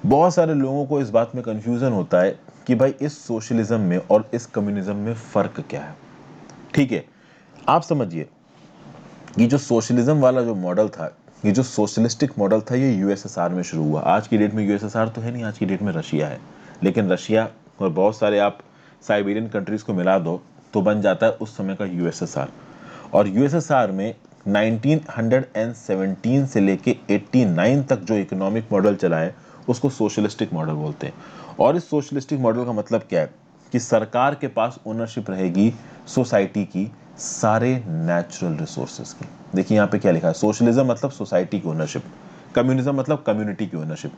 बहुत सारे लोगों को इस बात में कंफ्यूजन होता है कि भाई इस सोशलिज्म में और इस कम्युनिज्म में फर्क क्या है। ठीक है, आप समझिए, ये जो सोशलिज्म वाला जो मॉडल था, ये जो सोशलिस्टिक मॉडल था, ये यूएसएसआर में शुरू हुआ। आज की डेट में यूएसएसआर तो है नहीं, आज की डेट में रशिया है। लेकिन रशिया और बहुत सारे आप साइबेरियन कंट्रीज को मिला दो तो बन जाता है उस समय का यूएसएसआर। और यूएसएसआर में 1917 से लेके 89 तक जो इकोनॉमिक मॉडल चला है उसको सोशलिस्टिक मॉडल बोलते हैं। और इस सोशलिस्टिक मॉडल का मतलब क्या है कि सरकार के पास ओनरशिप रहेगी सोसाइटी की सारे नेचुरल रिसोर्सेज की। देखिए यहाँ पे क्या लिखा है, सोशलिज्म मतलब सोसाइटी की ओनरशिप, कम्युनिज्म मतलब कम्युनिटी की ओनरशिप।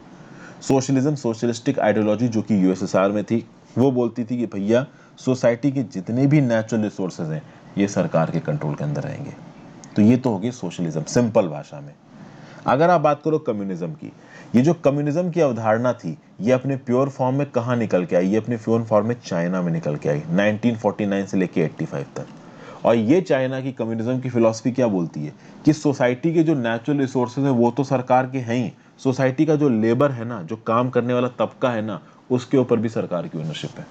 सोशलिज्म, सोशलिस्टिक आइडियोलॉजी जो कि यूएसएसआर में थी, वो बोलती थी कि भैया सोसाइटी के जितने भी नेचुरल रिसोर्सेज हैं ये सरकार के कंट्रोल के अंदर रहेंगे। तो ये तो होगी सोशलिज्म सिंपल भाषा में। अगर आप बात करो कम्युनिज्म की, ये जो कम्युनिज्म की अवधारणा थी ये अपने प्योर फॉर्म में कहाँ निकल के आई? ये अपने प्योर फॉर्म में चाइना में निकल के आई 1949 से लेके 85 तक। और ये चाइना की कम्युनिज्म की फिलॉसफी क्या बोलती है कि सोसाइटी के जो नेचुरल रिसोर्सेज हैं वो तो सरकार के हैं ही, सोसाइटी का जो लेबर है ना, जो काम करने वाला तबका है ना, उसके ऊपर भी सरकार की ओनरशिप है।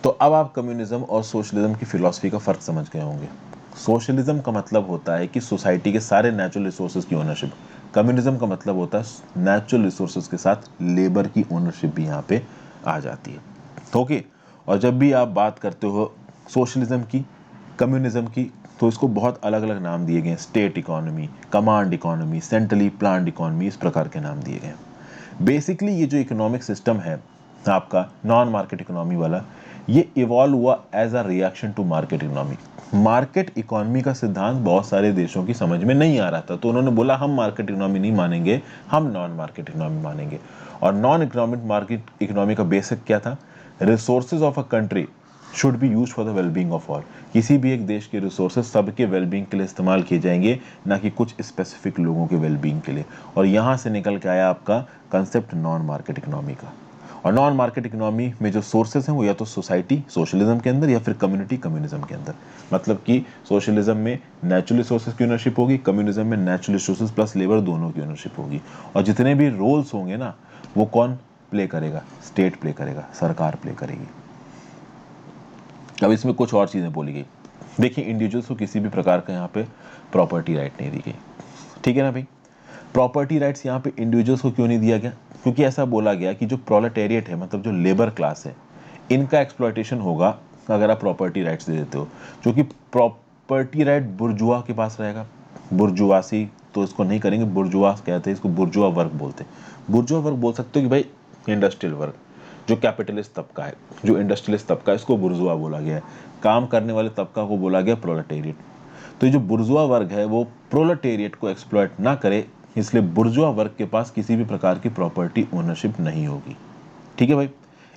तो अब आप कम्युनिज्म और सोशलिज्म की फिलॉसफी का फर्क समझ गए होंगे। सोशलिज्म का मतलब होता है कि सोसाइटी के सारे नेचुरल रिसोर्सेज की ओनरशिप। कम्युनिज्म का मतलब होता है नेचुरल रिसोर्सेज के साथ लेबर की ओनरशिप भी यहाँ पे आ जाती है। ओके। और जब भी आप बात करते हो सोशलिज्म की, कम्युनिज्म की, तो इसको बहुत अलग अलग नाम दिए गए हैं, state economy, command economy, centrally planned economy, इस प्रकार के नाम दिए गए हैं। बेसिकली ये जो इकोनॉमिक सिस्टम है आपका नॉन मार्केट इकोनॉमी वाला, ये इवॉल्व हुआ as a reaction to market economy. Market economy का सिद्धांत बहुत सारे देशों की समझ में नहीं आ रहा था, तो उन्होंने बोला हम मार्केट इकोनॉमी नहीं मानेंगे, हम नॉन मार्केट इकोनॉमी मानेंगे। और नॉन इकोनॉमिक मार्केट इकोनॉमी का बेसिक क्या था? Resources of a country should be use for the wellbeing of all. किसी भी एक देश के रिसोर्सेज सबके वेलबींग के लिए इस्तेमाल किए जाएंगे, ना कि कुछ स्पेसिफिक लोगों के वेलबींग के लिए। और यहाँ से निकल के आया आपका कंसेप्ट नॉन मार्केट इकोनॉमी का। और नॉन मार्केट इकोनॉमी में जो सोर्सेज हैं वो या तो सोसाइटी सोशलिज्म के अंदर या फिर कम्युनिटी कम्युनिज्म के अंदर। मतलब कि सोशलिज्म में नेचुरल रिसोर्सेज की ओनरशिप होगी, कम्युनिज्म में नेचुरल रिसोर्सेज प्लस लेबर दोनों की ओनरशिप होगी। और जितने भी रोल्स होंगे ना, वो कौन प्ले करेगा? स्टेट प्ले करेगा, सरकार प्ले करेगी। अब इसमें कुछ और चीजें बोली गई। देखिए, इंडिविजुअल्स को किसी भी प्रकार का यहाँ पे प्रॉपर्टी राइट नहीं दी गई, ठीक है ना भाई। प्रॉपर्टी राइट्स यहाँ पे इंडिविजुअल्स को क्यों नहीं दिया गया? क्योंकि ऐसा बोला गया कि जो प्रोलेटेरिएट है, मतलब जो लेबर क्लास है, इनका एक्सप्लॉयटेशन होगा अगर आप प्रॉपर्टी राइट्स दे देते हो। क्योंकि प्रॉपर्टी राइट बुर्जुआ के पास रहेगा। बुर्जुआसी तो इसको नहीं करेंगे, बुर्जुआ कहते हैं इसको, बुर्जुआ वर्ग बोलते हैं। बुर्जुआ वर्ग बोल सकते हो कि भाई इंडस्ट्रियल वर्ग, जो कैपिटलिस्ट तबका है, जो इंडस्ट्रियलिस्ट तबका है, इसको बुर्जुआ बोला गया है। काम करने वाले तबका को बोला गया प्रोलेटेरिएट। तो ये जो बुर्जुआ वर्ग है वो प्रोलेटेरिएट को एक्सप्लॉइट ना करे, इसलिए बुर्जुआ वर्ग के पास किसी भी प्रकार की प्रॉपर्टी ओनरशिप नहीं होगी, ठीक है भाई।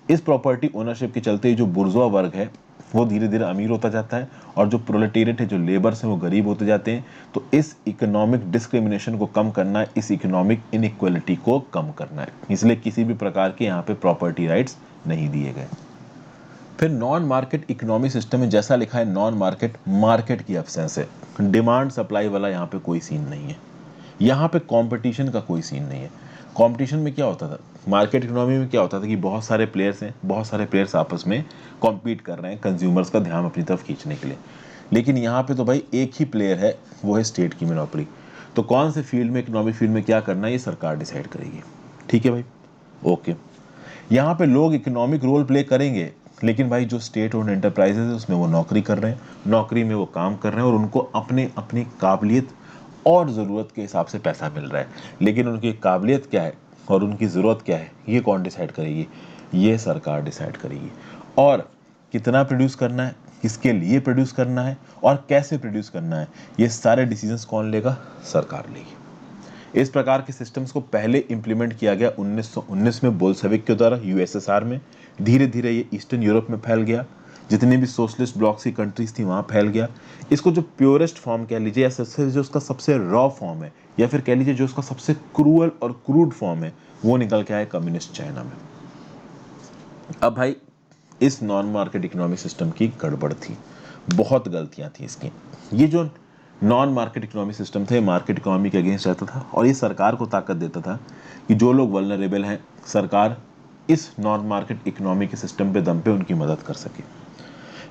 इस प्रॉपर्टी ओनरशिप के चलते जो बुर्जुआ वर्ग है वो धीरे धीरे अमीर होता जाता है, और जो प्रोलेटेरिएट है, जो लेबर्स हैं, वो गरीब होते जाते हैं। तो इस इकोनॉमिक डिस्क्रिमिनेशन को कम करना है, इस इकोनॉमिक इनइक्वालिटी को कम करना है, इसलिए किसी भी प्रकार के यहाँ पे प्रॉपर्टी राइट्स नहीं दिए गए। फिर नॉन मार्केट इकोनॉमी सिस्टम में जैसा लिखा है नॉन मार्केट, मार्केट की एब्सेंस है, डिमांड सप्लाई वाला यहाँ पे कोई सीन नहीं है। यहाँ पे कंपटीशन का कोई सीन नहीं है। कंपटीशन में क्या होता था? मार्केट इकोनॉमी में क्या होता था कि बहुत सारे प्लेयर्स हैं, बहुत सारे प्लेयर्स आपस में कॉम्पीट कर रहे हैं कंज्यूमर्स का ध्यान अपनी तरफ खींचने के लिए। लेकिन यहाँ पे तो भाई एक ही प्लेयर है, वो है स्टेट की मोनोपोली। तो कौन से फील्ड में, इकोनॉमिक फील्ड में क्या करना है, ये सरकार डिसाइड करेगी, ठीक है भाई। ओके, यहाँ पे लोग इकोनॉमिक रोल प्ले करेंगे, लेकिन भाई जो स्टेट ओन्ड एंटरप्राइजेज है उसमें वो नौकरी कर रहे हैं, नौकरी में वो काम कर रहे हैं, और उनको अपने अपनी काबिलियत और ज़रूरत के हिसाब से पैसा मिल रहा है। लेकिन उनकी काबिलियत क्या है और उनकी ज़रूरत क्या है, ये कौन डिसाइड करेगी? ये सरकार डिसाइड करेगी। और कितना प्रोड्यूस करना है, किसके लिए प्रोड्यूस करना है, और कैसे प्रोड्यूस करना है, ये सारे डिसीजंस कौन लेगा? सरकार लेगी। इस प्रकार के सिस्टम्स को पहले इंप्लीमेंट किया गया 1919 में बोल्शेविक के द्वारा यूएसएसआर में। धीरे धीरे ये ईस्टर्न यूरोप में फैल गया, जितने भी सोशलिस्ट ब्लॉक्स की कंट्रीज थी वहाँ फैल गया। इसको जो प्योरेस्ट फॉर्म कह लीजिए, या सबसे जो उसका सबसे रॉ फॉर्म है, या फिर कह लीजिए जो उसका सबसे क्रूअल और क्रूड फॉर्म है, वो निकल के आया कम्युनिस्ट चाइना में। अब भाई इस नॉन मार्केट इकोनॉमिक सिस्टम की गड़बड़ थी, बहुत गलतियां थी इसकी। ये जो नॉन मार्केट इकोनॉमिक सिस्टम थे, मार्केट इकोनॉमी के अगेंस्ट रहता था, और ये सरकार को ताकत देता था कि जो लोग वल्नरेबल हैं, सरकार इस नॉन मार्केट इकोनॉमी के सिस्टम पे दम पे उनकी मदद कर सके।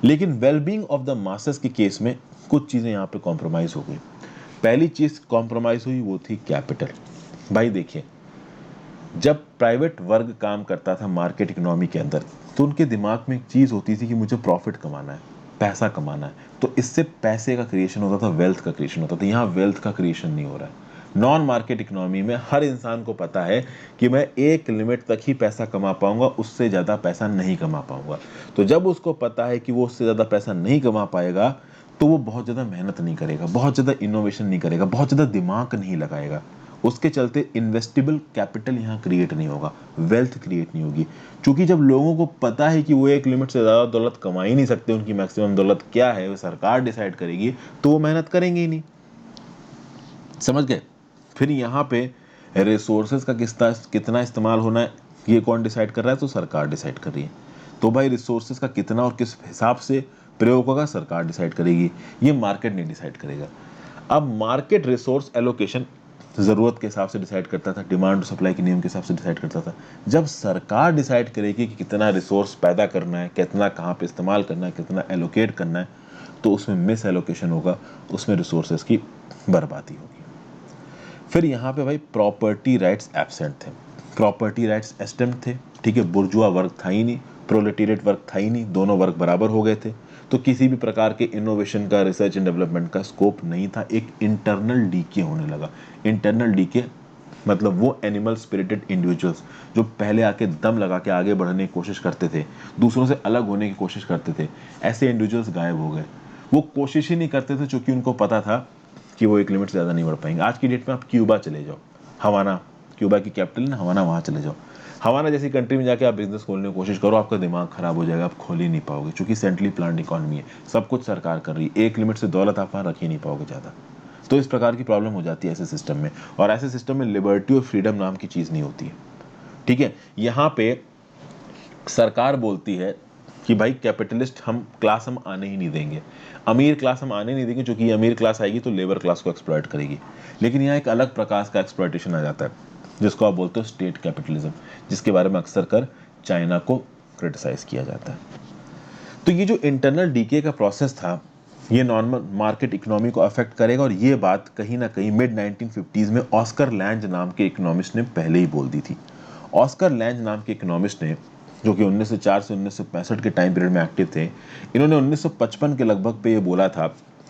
लेकिन वेलबींग ऑफ द मासेस के केस में कुछ चीज़ें यहाँ पे कॉम्प्रोमाइज़ हो गई। पहली चीज़ कॉम्प्रोमाइज़ हुई वो थी कैपिटल। भाई देखिए, जब प्राइवेट वर्ग काम करता था मार्केट इकोनॉमी के अंदर, तो उनके दिमाग में एक चीज़ होती थी कि मुझे प्रॉफिट कमाना है, पैसा कमाना है। तो इससे पैसे का क्रिएशन होता था, वेल्थ का क्रिएशन होता था। यहाँ वेल्थ का क्रिएशन नहीं हो रहा है। नॉन मार्केट इकोनॉमी में हर इंसान को पता है कि मैं एक लिमिट तक ही पैसा कमा पाऊंगा, उससे ज़्यादा पैसा नहीं कमा पाऊंगा। तो जब उसको पता है कि वो उससे ज़्यादा पैसा नहीं कमा पाएगा, तो वो बहुत ज़्यादा मेहनत नहीं करेगा, बहुत ज़्यादा इनोवेशन नहीं करेगा, बहुत ज़्यादा दिमाग नहीं लगाएगा। उसके चलते इन्वेस्टेबल कैपिटल यहाँ क्रिएट नहीं होगा, वेल्थ क्रिएट नहीं होगी। क्योंकि जब लोगों को पता है कि वो एक लिमिट से ज़्यादा दौलत कमा ही नहीं सकते, उनकी मैक्सिमम दौलत क्या है वो सरकार डिसाइड करेगी, तो वो मेहनत करेंगे ही नहीं। समझ गए? फिर यहाँ पे रिसोर्सेज का कितना इस्तेमाल होना है, ये कौन डिसाइड कर रहा है? तो सरकार डिसाइड कर रही है। तो भाई रिसोर्सेज का कितना और किस हिसाब से प्रयोग होगा, सरकार डिसाइड करेगी, ये मार्केट नहीं डिसाइड करेगा। अब मार्केट रिसोर्स एलोकेशन ज़रूरत के हिसाब से डिसाइड करता था, डिमांड और सप्लाई के नियम के हिसाब से डिसाइड करता था। जब सरकार डिसाइड करेगी कि कितना रिसोर्स पैदा करना है, कितना कहाँ पे इस्तेमाल करना है, कितना एलोकेट करना है, तो उसमें मिस एलोकेशन होगा, उसमें रिसोर्सेज की बर्बादी होगी। फिर यहाँ पे भाई प्रॉपर्टी राइट्स एब्सेंट थे, प्रॉपर्टी राइट्स एस्टेम्प्ट थे, ठीक है, बुर्जुआ वर्ग था ही नहीं, प्रोलेटेरिएट वर्क था ही नहीं, दोनों वर्क बराबर हो गए थे, तो किसी भी प्रकार के इनोवेशन का, रिसर्च एंड डेवलपमेंट का स्कोप नहीं था। एक इंटरनल डीके होने लगा। इंटरनल डीके मतलब वो एनिमल स्पिरिटेड इंडिविजुअल्स जो पहले आके दम लगा के आगे बढ़ने की कोशिश करते थे, दूसरों से अलग होने की कोशिश करते थे, ऐसे इंडिविजुअल्स गायब हो गए। वो कोशिश ही नहीं करते थे क्योंकि उनको पता था कि वो एक लिमिट से ज़्यादा नहीं बढ़ पाएंगे। आज की डेट में आप क्यूबा चले जाओ, हवाना, क्यूबा की कैपिटल है ना हवाना, वहाँ चले जाओ। हवाना जैसी कंट्री में जाके आप बिजनेस खोलने की कोशिश करो, आपका दिमाग खराब हो जाएगा, आप खोल ही नहीं पाओगे, क्योंकि सेंट्रली प्लान्ड इकोनॉमी है, सब कुछ सरकार कर रही है, एक लिमिट से दौलत आप वहाँ रख ही नहीं पाओगे ज़्यादा। तो इस प्रकार की प्रॉब्लम हो जाती है ऐसे सिस्टम में, और ऐसे सिस्टम में लिबर्टी और फ्रीडम नाम की चीज़ नहीं होती है। ठीक है, यहाँ पे सरकार बोलती है कि भाई कैपिटलिस्ट क्लास हम आने ही नहीं देंगे, अमीर क्लास हम आने नहीं देंगे, क्योंकि ये अमीर क्लास आएगी तो लेबर क्लास को एक्सप्लॉइट करेगी। लेकिन यहाँ एक अलग प्रकार का एक्सप्लॉइटेशन आ जाता है, जिसको आप बोलते हो स्टेट कैपिटलिज्म, जिसके बारे में अक्सर कर चाइना को क्रिटिसाइज किया जाता है। तो ये जो इंटरनल डीके का प्रोसेस था, ये नॉर्मल मार्केट इकोनॉमी को अफेक्ट करेगा, और ये बात कहीं ना कहीं मिड 1950s में ऑस्कर लैंज नाम के इकोनॉमिस्ट ने पहले ही बोल दी थी। ऑस्कर लैंज नाम के इकोनॉमिस्ट ने, जो कि 1904 से 1965 के टाइम पीरियड में एक्टिव थे, इन्होंने 1955 के लगभग पे ये बोला था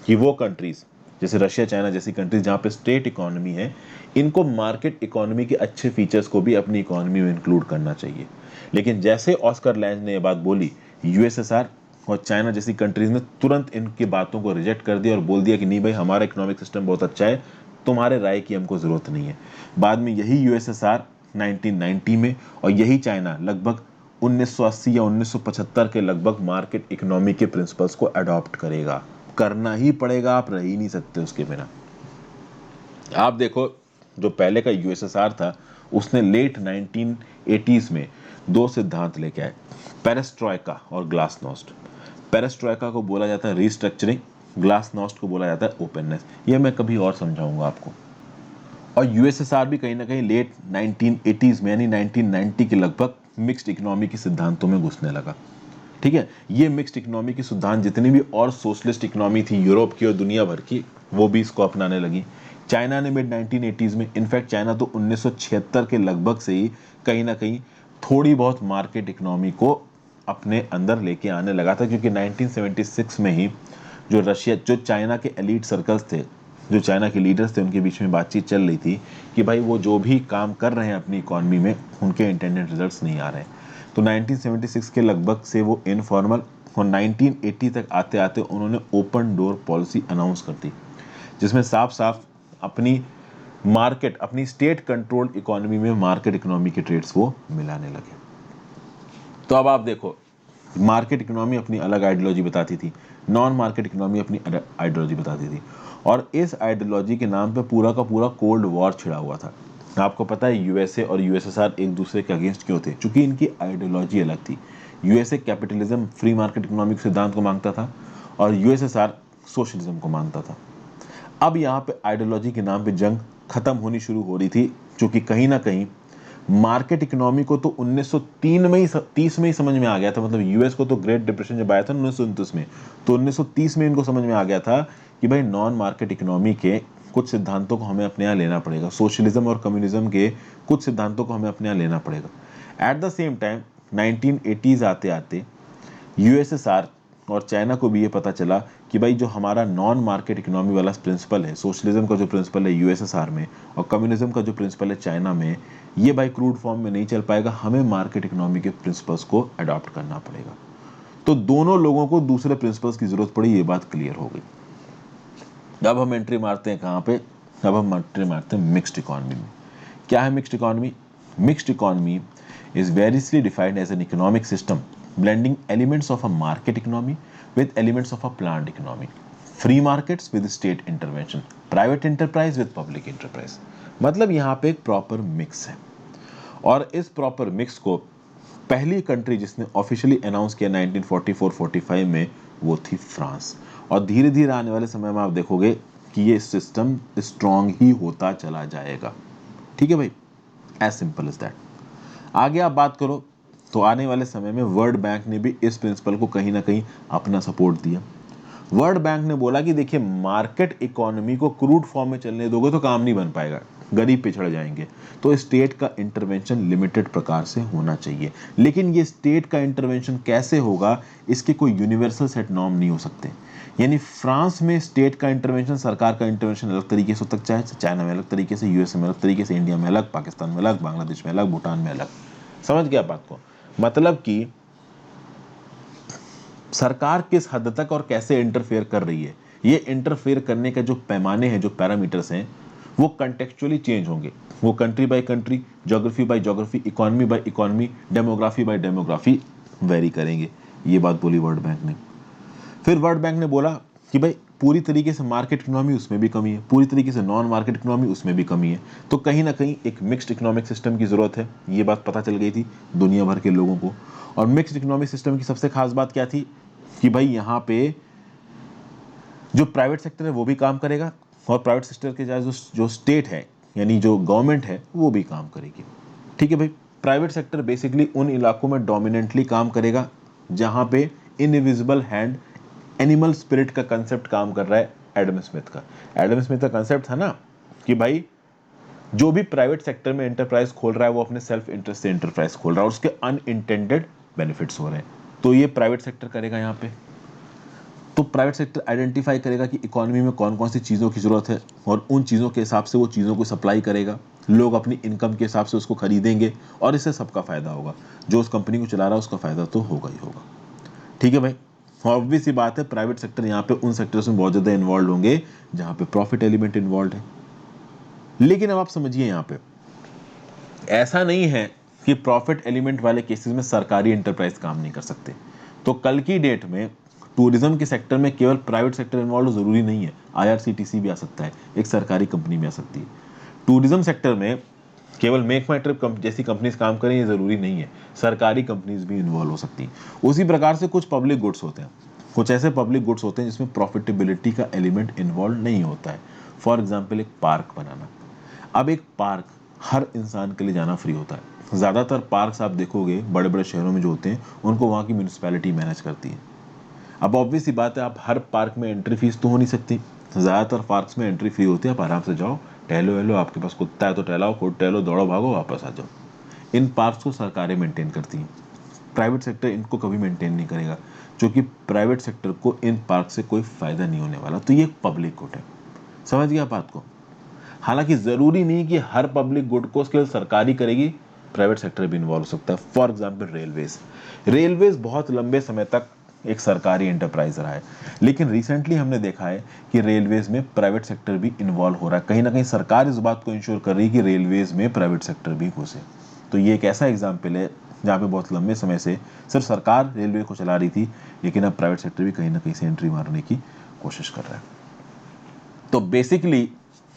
कि वो कंट्रीज जैसे रशिया, चाइना जैसी कंट्रीज जहाँ पे स्टेट इकोनॉमी है, इनको मार्केट इकोनॉमी के अच्छे फीचर्स को भी अपनी इकोनॉमी में इंक्लूड करना चाहिए। लेकिन जैसे ऑस्कर लैंज ने ये बात बोली, यूएसएसआर और चाइना जैसी कंट्रीज ने तुरंत इनकी बातों को रिजेक्ट कर दिया और बोल दिया कि नहीं भाई, हमारा इकोनॉमिक सिस्टम बहुत अच्छा है, तुम्हारे राय की हमको जरूरत नहीं है। बाद में यही यूएसएसआर 1990 में और यही चाइना लगभग 1980 या 1975 के लगभग मार्केट इकोनॉमी के प्रिंसिपल्स को अडॉप्ट करेगा। करना ही पड़ेगा, आप रह ही नहीं सकते उसके बिना। आप देखो, जो पहले का यूएसएसआर था, उसने लेट 1980s में दो सिद्धांत लेके आए, पेरेस्ट्रॉयका और ग्लासनोस्ट। पेरेस्ट्रॉयका को बोला जाता है रीस्ट्रक्चरिंग, ग्लासनोस्ट को बोला जाता है ओपननेस। ये मैं कभी और समझाऊंगा आपको। और यूएसएसआर भी कहीं ना कहीं लेट 1980s में यानी 1990 के लगभग मिक्स्ड इकोनॉमी के सिद्धांतों में घुसने लगा। ठीक है, ये मिक्स्ड इकोनॉमी के सिद्धांत जितनी भी और सोशलिस्ट इकोनॉमी थी यूरोप की और दुनिया भर की, वो भी इसको अपनाने लगी। चाइना ने मिड 1980s में, इनफैक्ट चाइना तो 1976 के लगभग से ही कहीं ना कहीं थोड़ी बहुत मार्केट इकोनॉमी को अपने अंदर लेके आने लगा था, क्योंकि 1976 में ही जो चाइना के एलीट सर्कल्स थे, जो चाइना के लीडर्स थे, उनके बीच में बातचीत चल रही थी कि भाई वो जो भी काम कर रहे हैं अपनी इकोनॉमी में, उनके इंटेंडेड रिजल्ट्स नहीं आ रहे। तो 1976 के लगभग से वो इनफॉर्मल, और 1980 तक आते आते उन्होंने ओपन डोर पॉलिसी अनाउंस कर दी, जिसमें साफ साफ अपनी स्टेट कंट्रोल्ड इकोनॉमी में मार्केट इकोनॉमी के ट्रेड्स वो मिलाने लगे। तो अब आप देखो, मार्केट इकोनॉमी अपनी अलग आइडियोलॉजी बताती थी, नॉन मार्केट इकोनॉमी अपनी आइडियोलॉजी बताती थी, और इस आइडियोलॉजी के नाम पे पूरा का पूरा कोल्ड वॉर छिड़ा हुआ था। आपको पता है यूएसए और यूएसएसआर एक दूसरे के अगेंस्ट क्यों थे? क्योंकि इनकी आइडियोलॉजी अलग थी। USA capitalism, free market economic सिद्धांत को मांगता था, और यूएसएसआर सोशलिज्म को मानता था। अब यहाँ पे आइडियोलॉजी के नाम पे जंग खत्म होनी शुरू हो रही थी, क्योंकि कहीं ना कहीं मार्केट इकोनॉमी को तो 1903 में ही 30 में ही समझ में आ गया था। मतलब यूएस को तो ग्रेट डिप्रेशन जब आया था 1929 में, तो 1930 में इनको समझ में आ गया था कि भाई नॉन मार्केट इकोनॉमी के कुछ सिद्धांतों को हमें अपने यहाँ लेना पड़ेगा, सोशलिज्म और कम्युनिज्म के कुछ सिद्धांतों को हमें अपने यहाँ लेना पड़ेगा। At the same time 1980s आते आते यूएसएसआर और चाइना को भी ये पता चला कि भाई जो हमारा नॉन मार्केट इकोनॉमी वाला प्रिंसिपल है, सोशलिज्म का जो प्रिंसिपल है यूएसएसआर में और कम्युनिज्म का जो प्रिंसिपल है चाइना में, ये भाई क्रूड फॉर्म में नहीं चल पाएगा, हमें मार्केट इकोनॉमी के प्रिंसिपल्स को अडॉप्ट करना पड़ेगा। तो दोनों लोगों को दूसरे प्रिंसिपल्स की जरूरत पड़ी, ये बात क्लियर हो गई। अब हम एंट्री मारते हैं कहाँ पे? अब हम एंट्री मारते हैं मिक्स्ड इकोनॉमी में। क्या है mixed economy? Mixed economy is variously defined as an economic system blending elements of a market economy with elements of a planned economy, free markets with state intervention, private enterprise with public enterprise। मतलब यहाँ पे एक proper mix है, और इस proper mix को पहली country जिसने ऑफिशियली अनाउंस किया 1944-45 में, वो थी फ्रांस। और धीरे धीरे आने वाले समय में आप देखोगे कि ये सिस्टम स्ट्रांग ही होता चला जाएगा। ठीक है भाई, एज सिंपल एज दैट। आगे आप बात करो तो आने वाले समय में वर्ल्ड बैंक ने भी इस प्रिंसिपल को कहीं ना कहीं अपना सपोर्ट दिया। वर्ल्ड बैंक ने बोला कि देखिए, मार्केट इकोनॉमी को क्रूड फॉर्म में चलने दोगे तो काम नहीं बन पाएगा, गरीब पिछड़ जाएंगे। तो स्टेट का इंटरवेंशन लिमिटेड प्रकार से होना चाहिए, लेकिन ये स्टेट का इंटरवेंशन कैसे होगा, इसके कोई यूनिवर्सल सेट नॉर्म नहीं हो सकते। यानी फ्रांस में स्टेट का इंटरवेंशन, सरकार का इंटरवेंशन अलग तरीके से हो सकता है, चाइना में अलग तरीके से, यूएसए में अलग तरीके से, इंडिया में अलग, पाकिस्तान में अलग, बांग्लादेश में अलग, भूटान में अलग। समझ गया बात को? मतलब कि सरकार किस हद तक और कैसे इंटरफेयर कर रही है, ये इंटरफेयर करने का जो पैमाने हैं, जो पैरामीटर्स हैं, वो कंटेक्चुअली चेंज होंगे। वो country by country, geography by geography, economy by economy, demography by demography vary करेंगे। ये बात बोली वर्ल्ड बैंक ने। फिर वर्ल्ड बैंक ने बोला कि भाई पूरी तरीके से मार्केट इकोनॉमी, उसमें भी कमी है, पूरी तरीके से नॉन मार्केट इकोनॉमी, उसमें भी कमी है। तो कहीं ना कहीं एक मिक्स्ड इकोनॉमिक सिस्टम की जरूरत है। ये बात पता चल गई थी दुनिया भर के लोगों को। और मिक्स्ड इकोनॉमिक सिस्टम की सबसे खास बात क्या थी कि भाई यहाँ पे जो प्राइवेट सेक्टर है वो भी काम करेगा, और प्राइवेट सेक्टर के जो स्टेट है यानी जो गवर्नमेंट है वो भी काम करेगी। ठीक है भाई, प्राइवेट सेक्टर बेसिकली उन इलाकों में डोमिनेंटली काम करेगा जहां पे इनविजिबल हैंड, एनिमल स्पिरिट का कंसेप्ट काम कर रहा है। एडम स्मिथ का, एडम स्मिथ का कंसेप्ट था ना कि भाई जो भी प्राइवेट सेक्टर में एंटरप्राइज खोल रहा है वो अपने सेल्फ इंटरेस्ट से एंटरप्राइज खोल रहा है और उसके अनइंटेंडेड बेनिफिट्स हो रहे हैं। तो ये प्राइवेट सेक्टर करेगा यहाँ पे। तो प्राइवेट सेक्टर आइडेंटिफाई करेगा कि इकोनॉमी में कौन कौन सी चीज़ों की ज़रूरत है और उन चीज़ों के हिसाब से वो चीज़ों को सप्लाई करेगा। लोग अपनी इनकम के हिसाब से उसको खरीदेंगे और इससे सबका फ़ायदा होगा। जो उस कंपनी को चला रहा है उसका फ़ायदा तो होगा ही होगा। ठीक है भाई, ऑब्वियस सी बात है, प्राइवेट सेक्टर यहाँ पे उन सेक्टर्स में बहुत ज़्यादा इन्वॉल्व होंगे जहाँ पे प्रॉफिट एलिमेंट इन्वॉल्व है। लेकिन अब आप समझिए, यहाँ पे ऐसा नहीं है कि प्रॉफिट एलिमेंट वाले केसेस में सरकारी एंटरप्राइज काम नहीं कर सकते। तो कल की डेट में टूरिज्म के सेक्टर में केवल प्राइवेट सेक्टर इन्वॉल्व जरूरी नहीं है, आईआरसीटीसी भी आ सकता है, एक सरकारी कंपनी भी आ सकती है। टूरिज्म सेक्टर में केवल मेक माई ट्रिप जैसी कंपनीज काम करें ये जरूरी नहीं है, सरकारी कंपनीज भी इन्वॉल्व हो सकती हैं। उसी प्रकार से कुछ पब्लिक गुड्स होते हैं, कुछ ऐसे पब्लिक गुड्स होते हैं जिसमें प्रॉफिटेबिलिटी का एलिमेंट इन्वॉल्व नहीं होता है। फॉर एग्जाम्पल, एक पार्क बनाना। अब एक पार्क हर इंसान के लिए जाना फ्री होता है। ज़्यादातर पार्क्स आप देखोगे बड़े बड़े शहरों में जो होते हैं उनको वहाँ की म्यूनिसिपैलिटी मैनेज करती है। अब ऑब्वियस सी बात है, आप हर पार्क में एंट्री फीस तो हो नहीं सकती। ज़्यादातर पार्क्स में एंट्री फ्री होती है, आप आराम से जाओ, टहलो वहलो, आपके पास कुत्ता है तो टहलाओ, खुद टहलो, दौड़ो भागो, वापस आ जाओ। इन पार्क्स को सरकारें मेंटेन करती हैं। प्राइवेट सेक्टर इनको कभी मेंटेन नहीं करेगा, क्योंकि प्राइवेट सेक्टर को इन पार्क से कोई फ़ायदा नहीं होने वाला। तो ये एक पब्लिक गुड है। समझ गया बात को? हालांकि ज़रूरी नहीं कि हर पब्लिक गुड को उसके सरकारी करेगी, प्राइवेट सेक्टर भी इन्वॉल्व हो सकता है। For example, railways. रेलवेज बहुत लंबे समय तक एक सरकारी एंटरप्राइज रहा है, लेकिन रिसेंटली हमने देखा है कि रेलवेज में प्राइवेट सेक्टर भी इन्वॉल्व हो रहा है। कहीं ना कहीं सरकार इस बात को इंश्योर कर रही है कि रेलवेज में प्राइवेट सेक्टर भी घुसे। तो ये एक ऐसा एग्जाम्पल है जहाँ पे बहुत लंबे समय से सिर्फ सरकार रेलवे को चला रही थी, लेकिन अब प्राइवेट सेक्टर भी कहीं ना कहीं से एंट्री मारने की कोशिश कर रहा है। तो बेसिकली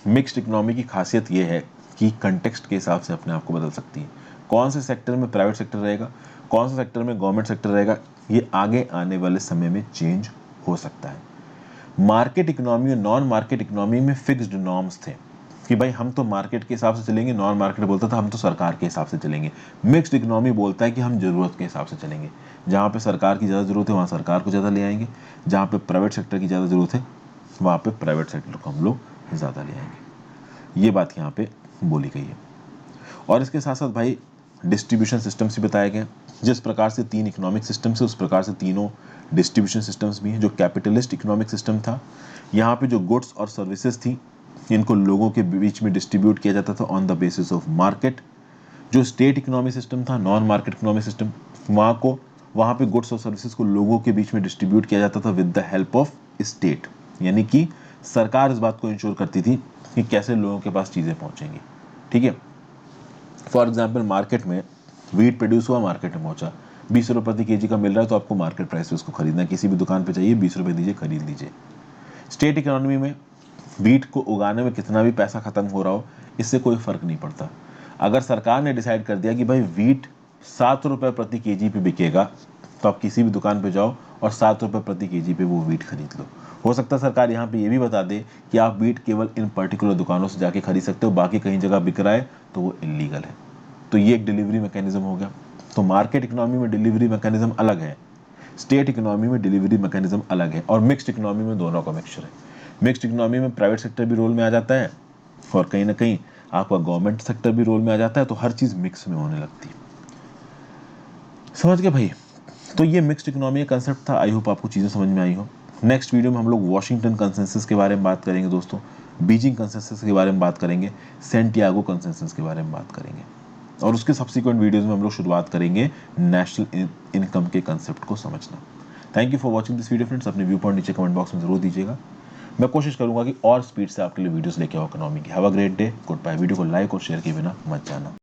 मिक्स्ड इकोनॉमी की खासियत यह है कि कंटेक्स्ट के हिसाब से अपने आप को बदल सकती है। कौन से सेक्टर में प्राइवेट सेक्टर रहेगा, कौन से सेक्टर में गवर्नमेंट सेक्टर रहेगा, ये आगे आने वाले समय में चेंज हो सकता है। मार्केट इकोनॉमी और नॉन मार्केट इकोनॉमी में फिक्स्ड नॉर्म्स थे कि भाई हम तो मार्केट के हिसाब से चलेंगे, नॉन मार्केट बोलता था हम तो सरकार के हिसाब से चलेंगे। मिक्स्ड इकोनॉमी बोलता है कि हम जरूरत के हिसाब से चलेंगे। जहाँ पे सरकार की ज़्यादा जरूरत है वहाँ सरकार को ज़्यादा ले आएंगे, जहाँ पे प्राइवेट सेक्टर की ज़्यादा जरूरत है वहाँ पे प्राइवेट सेक्टर को हम लोग ज़्यादा ले आएंगे। ये बात यहाँ पे बोली गई है। और इसके साथ साथ भाई डिस्ट्रीब्यूशन सिस्टम्स भी बताए गए। जिस प्रकार से 3 इकोनॉमिक सिस्टम्स है उस प्रकार से तीनों डिस्ट्रीब्यूशन सिस्टम्स भी हैं। जो कैपिटलिस्ट इकोनॉमिक सिस्टम था, यहाँ पे जो गुड्स और सर्विसेज थी इनको लोगों के बीच में डिस्ट्रीब्यूट किया जाता था on the basis of market. जो स्टेट इकोनॉमिक सिस्टम था, नॉन मार्केट इकोनॉमिक सिस्टम, वहाँ पे गुड्स और सर्विसेज को लोगों के बीच में डिस्ट्रीब्यूट किया जाता था with the help of state. यानी कि सरकार इस बात को इंश्योर करती थी कि कैसे लोगों के पास चीज़ें पहुँचेंगी। ठीक है, फॉर एग्जाम्पल मार्केट में वीट प्रोड्यूस हुआ, मार्केट में पहुंचा, 20 रुपये प्रति केजी का मिल रहा है तो आपको मार्केट प्राइस पे उसको खरीदना है। किसी भी दुकान पे चाहिए 20 रुपये दीजिए, खरीद लीजिए। स्टेट इकोनॉमी में वीट को उगाने में कितना भी पैसा खत्म हो रहा हो इससे कोई फर्क नहीं पड़ता। अगर सरकार ने डिसाइड कर दिया कि भाई वीट 7 रुपये प्रति केजी पे बिकेगा तो आप किसी भी दुकान पे जाओ और 7 रुपये प्रति केजी पे वो वीट खरीद लो। हो सकता है सरकार यहाँ पे ये भी बता दे कि आप वीट केवल इन पर्टिकुलर दुकानों से जाके खरीद सकते हो, बाकी कहीं जगह बिक रहा है तो वो इलीगल है। तो ये एक डिलीवरी मैकेनिज्म हो गया। तो मार्केट इकोनॉमी में डिलीवरी मैकेनिज्म अलग है, स्टेट इकोनॉमी में डिलीवरी मैकेनिज्म अलग है, और मिक्स्ड इकोनॉमी में दोनों का मिक्सचर है। मिक्स्ड इकोनॉमी में प्राइवेट सेक्टर भी रोल में आ जाता है और कहीं ना कहीं आपका गवर्नमेंट सेक्टर भी रोल में आ जाता है, तो हर चीज़ मिक्स में होने लगती है। समझ गए भाई? तो ये मिक्स्ड इकोनॉमी का कंसेप्ट था। आई होप आपको चीज़ें समझ में आई हो। नेक्स्ट वीडियो में हम लोग वॉशिंगटन कंसेंसस के बारे में बात करेंगे दोस्तों, बीजिंग कंसेंसस के बारे में बात करेंगे, सैंटियागो कंसेंसस के बारे में बात करेंगे, और उसके सब्सिक्वेंट वीडियोस में हम लोग शुरुआत करेंगे नेशनल इनकम के कंसेप्ट को समझना। Thank you for watching this video friends. अपने व्यू पॉइंट नीचे कमेंट बॉक्स में जरूर दीजिएगा। मैं कोशिश करूंगा कि और स्पीड से आपके लिए वीडियोस लेके आओ इकोनॉमी की। Have a great day, goodbye. Video को लाइक और शेयर किए बिना मत जाना।